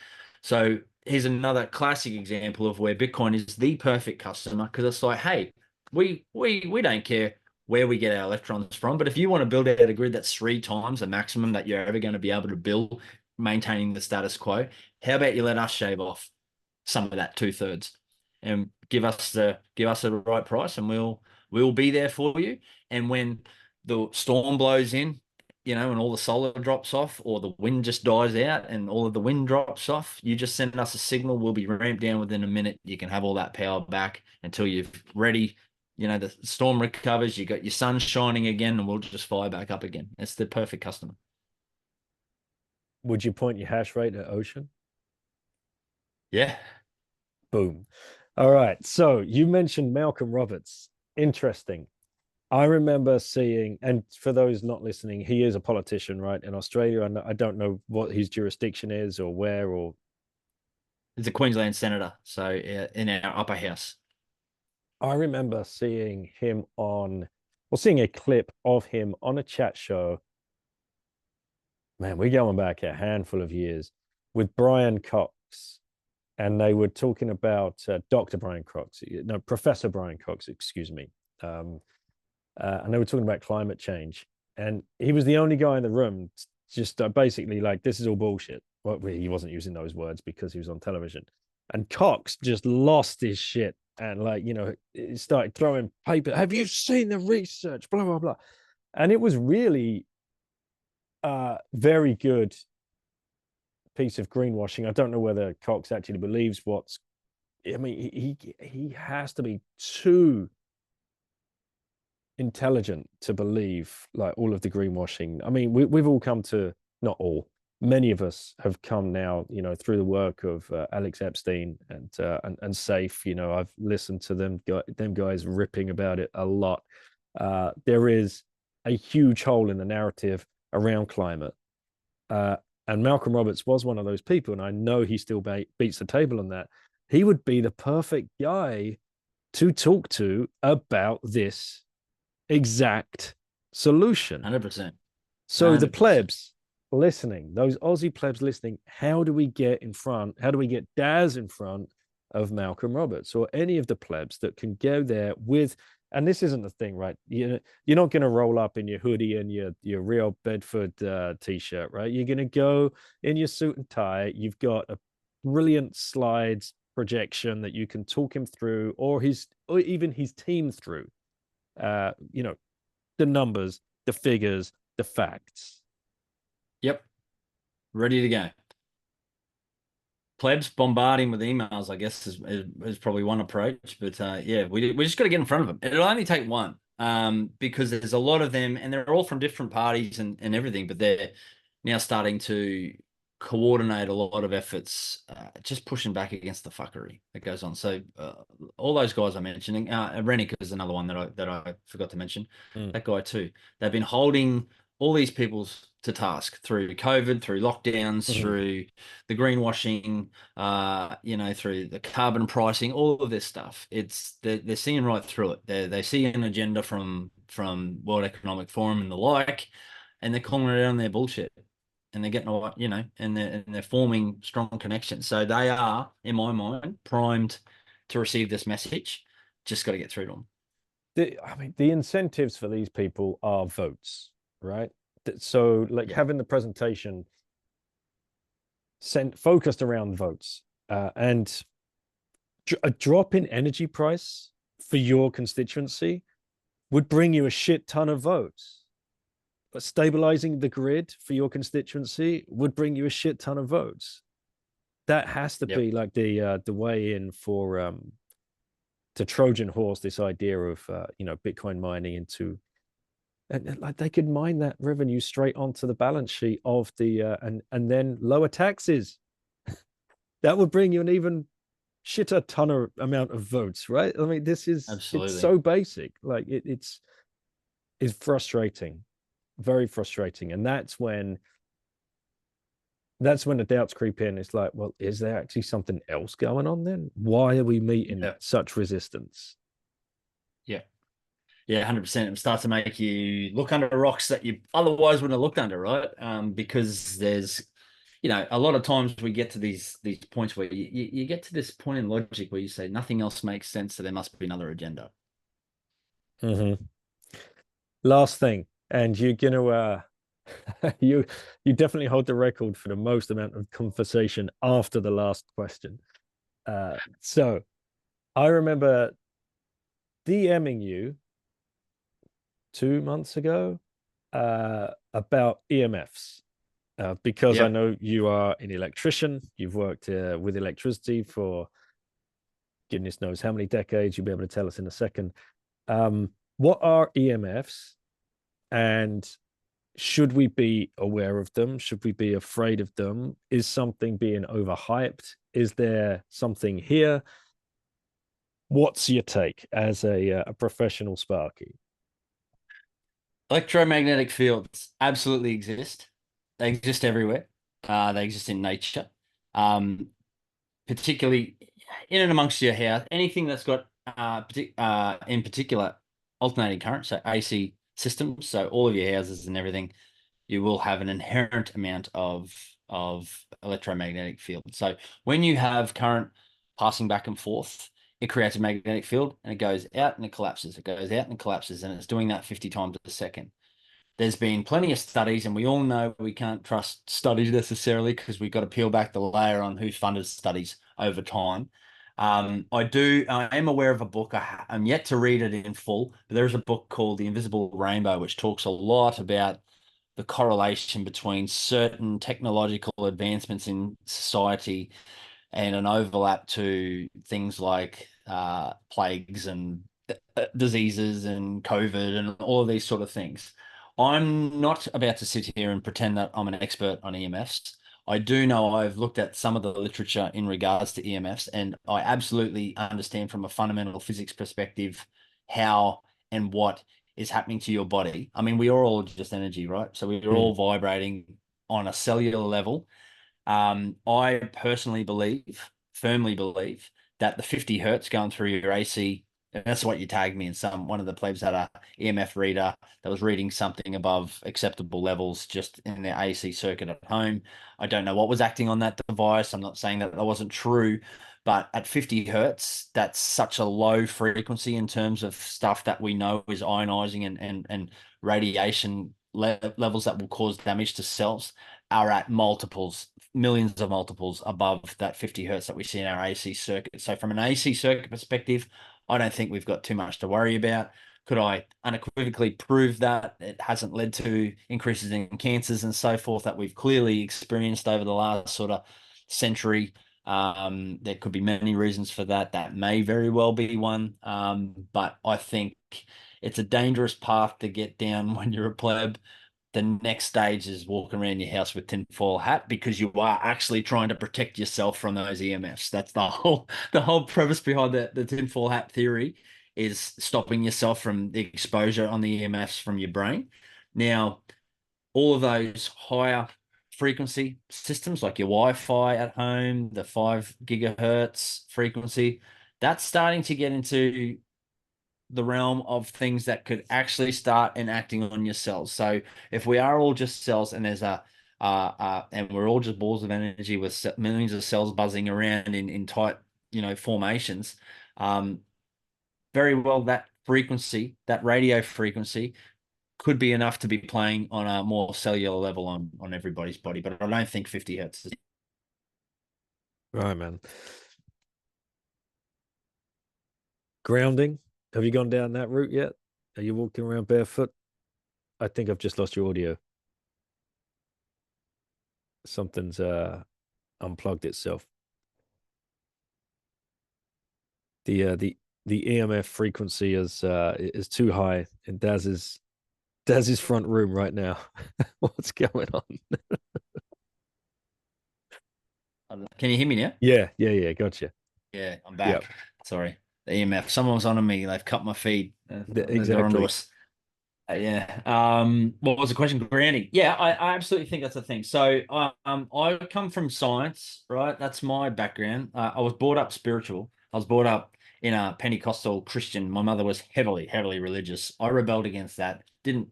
So here's another classic example of where Bitcoin is the perfect customer, because it's like, hey, we don't care where we get our electrons from, but if you want to build out a grid that's 3 times the maximum that you're ever going to be able to build, maintaining the status quo, how about you let us shave off some of that 2/3 and give us the right price, and we'll be there for you. And when the storm blows in, and all the solar drops off, or the wind just dies out and all of the wind drops off, you just send us a signal. We'll be ramped down within a minute. You can have all that power back until you're ready. The storm recovers, you got your sun shining again, and we'll just fire back up again. It's the perfect customer. Would you point your hash rate at Ocean? Yeah. Boom. All right. So you mentioned Malcolm Roberts. Interesting. I remember seeing, and for those not listening, he is a politician, right, in Australia. And I don't know what his jurisdiction is or where or. He's a Queensland senator, so in our upper house. I remember seeing him seeing a clip of him on a chat show. Man, we're going back a handful of years with Brian Cox, and they were talking about Dr. Brian Cox, no, Professor Brian Cox, excuse me. And they were talking about climate change. And he was the only guy in the room just basically like, this is all bullshit. Well, he wasn't using those words because he was on television. And Cox just lost his shit and he started throwing paper. Have you seen the research? Blah, blah, blah. And it was really very good piece of greenwashing. I don't know whether Cox actually believes he has to be too intelligent to believe like all of the greenwashing. I mean, we've all come to, not all, many of us have come now, through the work of Alex Epstein and Safe. I've listened to them guys ripping about it a lot. There is a huge hole in the narrative around climate. And Malcolm Roberts was one of those people, and I know he still beats the table on that. He would be the perfect guy to talk to about this exact solution. 100%. So 100%. the plebs listening, those Aussie plebs listening, how do we get Daz in front of Malcolm Roberts or any of the plebs that can go there with, and this isn't the thing, right? You're not going to roll up in your hoodie and your Real Bedford t-shirt, right? You're going to go in your suit and tie. You've got a brilliant slides projection that you can talk him through, or even his team through. The numbers, the figures, the facts. Yep. Ready to go. Plebs bombarding with emails, I guess, is probably one approach. But yeah, we just got to get in front of them. It'll only take one, because there's a lot of them, and they're all from different parties and everything. But they're now starting to coordinate a lot of efforts, just pushing back against the fuckery that goes on. So all those guys I'm mentioning, Rennick is another one that I forgot to mention. That guy too. They've been holding all these people's to task through COVID, through lockdowns, through the greenwashing, through the carbon pricing, all of this stuff. They're seeing right through it. They see an agenda from World Economic Forum and the like, and they're calling it out on their bullshit. And they're getting, and they're forming strong connections. So they are, in my mind, primed to receive this message. Just got to get through to them. The incentives for these people are votes, right? So having the presentation focused around votes, and a drop in energy price for your constituency would bring you a shit ton of votes. But stabilizing the grid for your constituency would bring you a shit ton of votes. That has to be like the way in for to Trojan horse this idea of Bitcoin mining into. And like they could mine that revenue straight onto the balance sheet of the and then lower taxes. That would bring you an even shitter ton amount of votes, right? I mean, Absolutely. It's so basic. Like it's frustrating, very frustrating, and that's when the doubts creep in. It's like, well, is there actually something else going on then? Why are we meeting such resistance? Yeah. Yeah, 100%. It starts to make you look under rocks that you otherwise wouldn't have looked under, right? Because there's, a lot of times we get to these points where you get to this point in logic where you say nothing else makes sense, so there must be another agenda. Hmm. Last thing, and you're gonna you definitely hold the record for the most amount of conversation after the last question. So I remember DMing you 2 months ago about EMFs. Because I Yep. know you are an electrician, you've worked with electricity for goodness knows how many decades. You'll be able to tell us in a second. What are EMFs, and should we be aware of them? Should we be afraid of them? Is something being overhyped? Is there something here? What's your take as a professional Sparky? Electromagnetic fields absolutely exist. They exist everywhere. They exist in nature. Um, Particularly in and amongst your house, anything that's got in particular alternating current, so AC systems, so all of your houses and everything, you will have an inherent amount of electromagnetic field. So when you have current passing back and forth, it creates a magnetic field and it goes out and it collapses. It goes out and it collapses, and it's doing that 50 times a second. There's been plenty of studies, and we all know we can't trust studies necessarily because we've got to peel back the layer on who funded studies over time. I am aware of a book. I'm yet to read it in full, but there's a book called The Invisible Rainbow, which talks a lot about the correlation between certain technological advancements in society and an overlap to things like plagues and diseases and COVID and all of these sort of things. I'm not about to sit here and pretend that I'm an expert on EMFs. I do know I've looked at some of the literature in regards to EMFs, and I absolutely understand from a fundamental physics perspective how and what is happening to your body. I mean, we are all just energy, right? So we're Mm. all vibrating on a cellular level. I personally believe, firmly believe, that the 50 hertz going through your AC, and that's what you tagged me in one of the plebs had a EMF reader that was reading something above acceptable levels just in their AC circuit at home. I don't know what was acting on that device. I'm not saying that that wasn't true, but at 50 hertz, that's such a low frequency in terms of stuff that we know is ionizing and radiation levels that will cause damage to cells are at multiples, millions of multiples above that 50 hertz that we see in our AC circuit. So from an AC circuit perspective, I don't think we've got too much to worry about. Could I unequivocally prove that it hasn't led to increases in cancers and so forth that we've clearly experienced over the last sort of century? There could be many reasons for that. That may very well be one. But I think it's a dangerous path to get down when you're a pleb. The next stage is walking around your house with tinfoil hat because you are actually trying to protect yourself from those EMFs. That's the whole premise behind the tinfoil hat theory is stopping yourself from the exposure on the EMFs from your brain. Now, all of those higher frequency systems like your Wi-Fi at home, the 5 gigahertz frequency, that's starting to get into the realm of things that could actually start enacting on your cells. So if we are all just cells and there's and we're all just balls of energy with millions of cells buzzing around in tight, formations, um, very well that frequency, that radio frequency could be enough to be playing on a more cellular level on everybody's body. But I don't think 50 hertz is. Right, man. Grounding. Have you gone down that route yet? Are you walking around barefoot? I think I've just lost your audio. Something's unplugged itself. The EMF frequency is too high in Daz's front room right now. What's going on? Can you hear me now? Yeah. Gotcha. Yeah, I'm Yeah, back. Sorry. The EMF. Someone was on me. They've cut my feed. They're onto exactly. us. Yeah. What was the question? Grounding. Yeah, I absolutely think that's a thing. So, I come from science, right? That's my background. I was brought up spiritual. I was brought up in a Pentecostal Christian. My mother was heavily, heavily religious. I rebelled against that. Didn't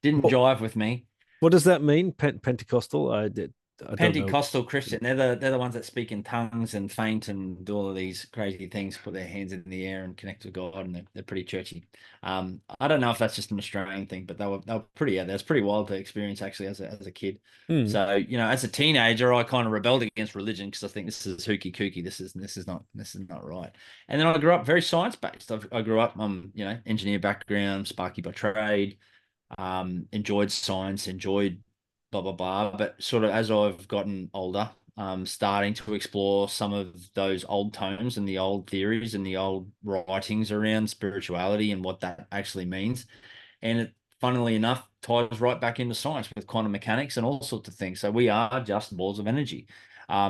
What jive with me. what does that mean? Pentecostal? I don't know. Pentecostal Christian. They're the ones that speak in tongues and faint and do all of these crazy things, put their hands in the air and connect with God, and they're pretty churchy. I don't know if that's just an Australian thing, but they were pretty, yeah, that's pretty wild to experience actually as a kid. Hmm. So, as a teenager, I kind of rebelled against religion because I think this is hooky kooky. This is not right. And then I grew up very science based. I grew up, engineer background, Sparky by trade, enjoyed science, enjoyed blah blah blah. But sort of as I've gotten older, starting to explore some of those old tomes and the old theories and the old writings around spirituality and what that actually means. And it, funnily enough, ties right back into science with quantum mechanics and all sorts of things. So we are just balls of energy.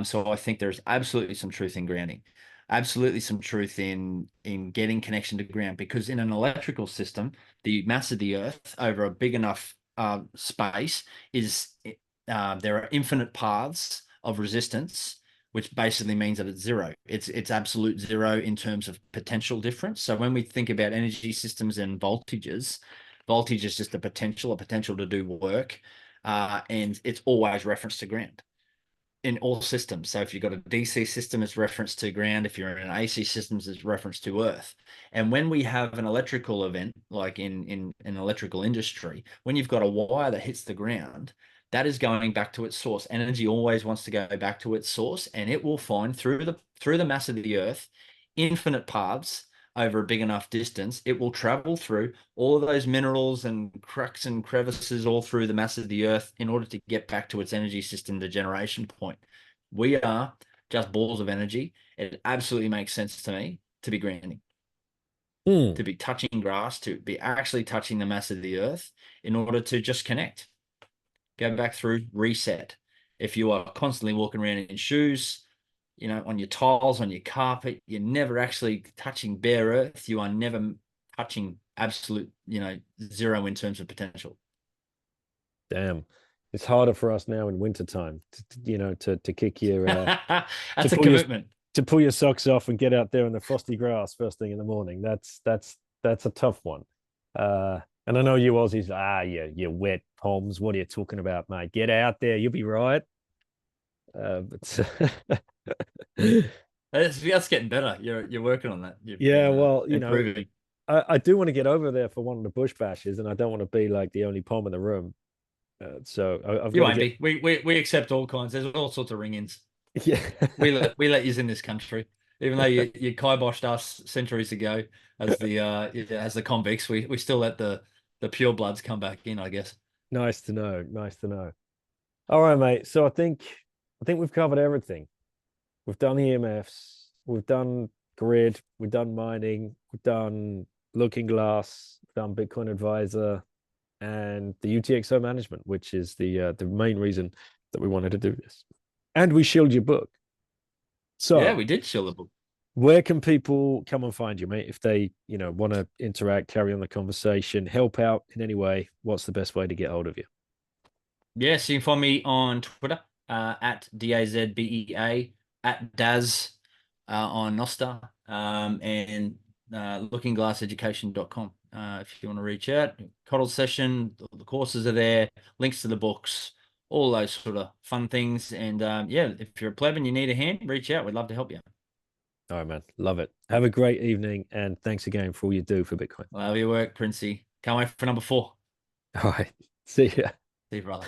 So I think there's absolutely some truth in grounding, absolutely some truth in getting connection to ground, because in an electrical system, the mass of the Earth over a big enough space is there are infinite paths of resistance, which basically means that it's zero. It's absolute zero in terms of potential difference. So when we think about energy systems and voltages, voltage is just a potential to do work, and it's always reference to ground in all systems. So if you've got a DC system, it's reference to ground. If you're in an AC system, it's reference to earth. And when we have an electrical event, like in an electrical industry, when you've got a wire that hits the ground, that is going back to its source. Energy always wants to go back to its source, and it will find through the mass of the earth infinite paths over a big enough distance. It will travel through all of those minerals and cracks and crevices all through the mass of the earth in order to get back to its energy system, the generation point. We are just balls of energy. It absolutely makes sense to me to be grounding, Hmm. to be touching grass, to be actually touching the mass of the earth in order to just connect, go back through, reset. If you are constantly walking around in shoes, on your tiles, on your carpet, you're never actually touching bare earth. You are never touching absolute, zero in terms of potential. Damn. It's harder for us now in wintertime to kick your to That's a pull your commitment. to pull your socks off and get out there in the frosty grass first thing in the morning. That's a tough one. And I know you Aussies, yeah, you wet palms. What are you talking about, mate? Get out there, you'll be right. But That's getting better. You're working on that. You've yeah, been well, improving. I do want to get over there for one of the bush bashes, and I don't want to be like the only palm in the room. So I've You got to won't get, be. We accept all kinds. There's all sorts of ring-ins. yeah. We let you in this country, even though you kiboshed us centuries ago as the convicts. We still let the pure bloods come back in, I guess. Nice to know. Nice to know. All right, mate. So I think we've covered everything. We've done EMFs, we've done grid, we've done mining, we've done Looking Glass, we've done Bitcoin Advisor, and the UTXO management, which is the main reason that we wanted to do this. And we shield your book. Yeah, So we did chill the book. where can people come and find you, mate? If they, want to interact, carry on the conversation, help out in any way, what's the best way to get hold of you? Yes, you can find me on Twitter at DAZBEA, at Daz on Nosta, and lookingglasseducation.com. If you want to reach out, Coddle session, the courses are there, links to the books, all those sort of fun things. And yeah, if you're a pleb and you need a hand, reach out. We'd love to help you. All right, man. Love it. Have a great evening. And thanks again for all you do for Bitcoin. Love your work, Princey. Can't wait for number 4. All right. See ya. See you, brother.